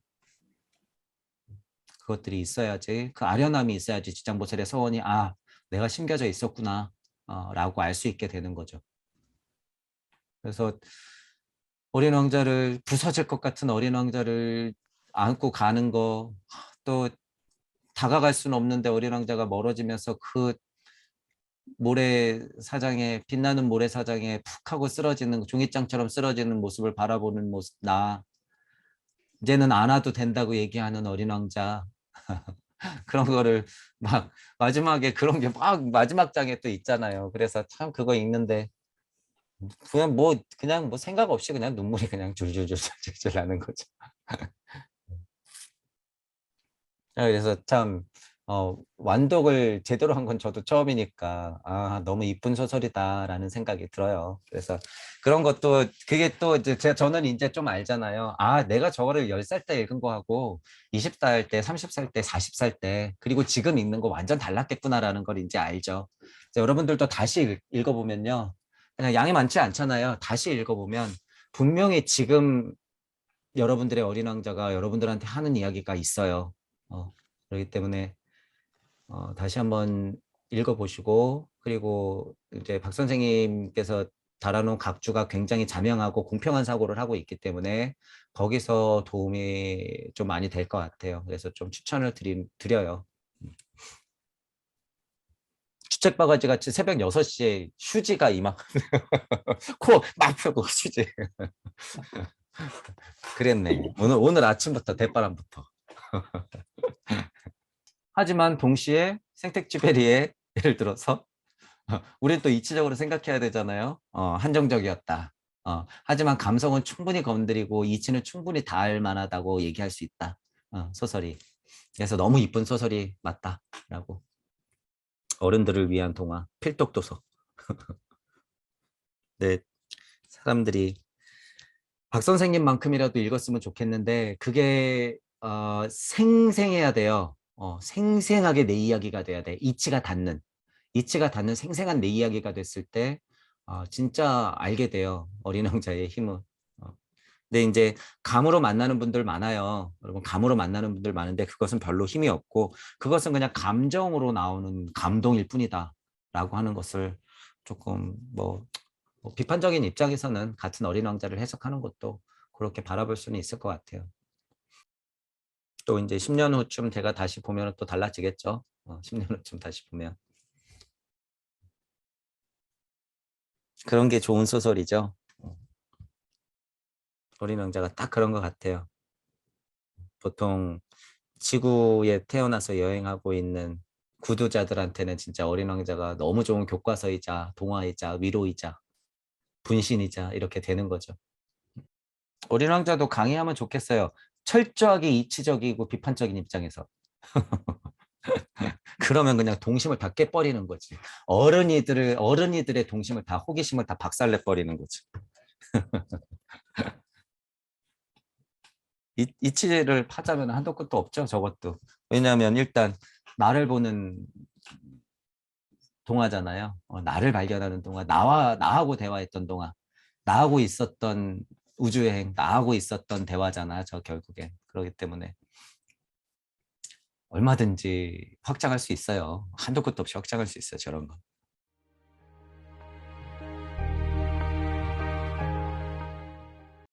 그것들이 있어야지, 그 아련함이 있어야지 지장보살의 서원이 내가 심겨져 있었구나 라고 알 수 있게 되는 거죠. 그래서 어린 왕자를, 부서질 것 같은 어린 왕자를 안고 가는 거, 또 다가갈 수는 없는데 어린 왕자가 멀어지면서 그 모래사장에, 빛나는 모래사장에 푹 하고 쓰러지는, 종이장처럼 쓰러지는 모습을 바라보는 모습, 이제는 안 와도 된다고 얘기하는 어린 왕자. 그런 거를 막 마지막에 그런 게 막 마지막 장에 또 있잖아요. 그래서 참 그거 읽는데 그냥 뭐 생각 없이 그냥 눈물이 그냥 줄줄줄줄줄 나는 거죠. 그래서 참 완독을 제대로 한 건 저도 처음이니까 너무 이쁜 소설이다라는 생각이 들어요. 그래서 그런 것도 그게 또 이제 저는 이제 좀 알잖아요. 내가 저거를 10살 때 읽은 거하고 20살 때, 30살 때, 40살 때 그리고 지금 읽는 거 완전 달랐겠구나라는 걸 이제 알죠. 그래서 여러분들도 다시 읽어보면요. 그냥 양이 많지 않잖아요. 다시 읽어보면 분명히 지금 여러분들의 어린 왕자가 여러분들한테 하는 이야기가 있어요. 그렇기 때문에 다시 한번 읽어보시고 그리고 이제 박 선생님께서 달아놓은 각주가 굉장히 자명하고 공평한 사고를 하고 있기 때문에 거기서 도움이 좀 많이 될 것 같아요. 그래서 좀 추천을 드려요. 주책바가지 같이 새벽 6시에 휴지가 이만큼 코 막 펴고 휴지 그랬네. 오늘 아침부터 대바람부터. 하지만 동시에 생텍쥐페리에 예를 들어서 우린 또 이치적으로 생각해야 되잖아요. 한정적이었다. 하지만 감성은 충분히 건드리고 이치는 충분히 닿을 만하다고 얘기할 수 있다. 소설이. 그래서 너무 이쁜 소설이 맞다라고. 어른들을 위한 동화, 필독도서. 네, 사람들이 박 선생님만큼이라도 읽었으면 좋겠는데 그게 생생해야 돼요. 생생하게 내 이야기가 돼야 돼. 이치가 닿는 생생한 내 이야기가 됐을 때 진짜 알게 돼요. 어린 왕자의 힘을. 근데 이제 감으로 만나는 분들 많아요. 여러분 감으로 만나는 분들 많은데 그것은 별로 힘이 없고 그것은 그냥 감정으로 나오는 감동일 뿐이다 라고 하는 것을 조금 뭐 비판적인 입장에서는 같은 어린 왕자를 해석하는 것도 그렇게 바라볼 수는 있을 것 같아요. 또 이제 10년 후쯤 제가 다시 보면 또 달라지겠죠. 10년 후쯤 다시 보면. 그런 게 좋은 소설이죠. 어린 왕자가 딱 그런 것 같아요. 보통 지구에 태어나서 여행하고 있는 구두자들한테는 진짜 어린 왕자가 너무 좋은 교과서이자 동화이자 위로이자 분신이자 이렇게 되는 거죠. 어린 왕자도 강의하면 좋겠어요. 철저하게 이치적이고 비판적인 입장에서. 그러면 그냥 동심을 다 깨버리는 거지. 어른이들의 동심을 다, 호기심을 다 박살내 버리는 거지. 이치를 파자면 한도 끝도 없죠, 저것도. 왜냐하면 일단 나를 보는 동화잖아요. 나를 발견하는 동화, 나하고 대화했던 동화, 나하고 있었던 우주여행, 나하고 있었던 대화잖아, 저 결국엔. 그렇기 때문에 얼마든지 확장할 수 있어요. 한도 끝도 없이 확장할 수 있어요, 저런 거.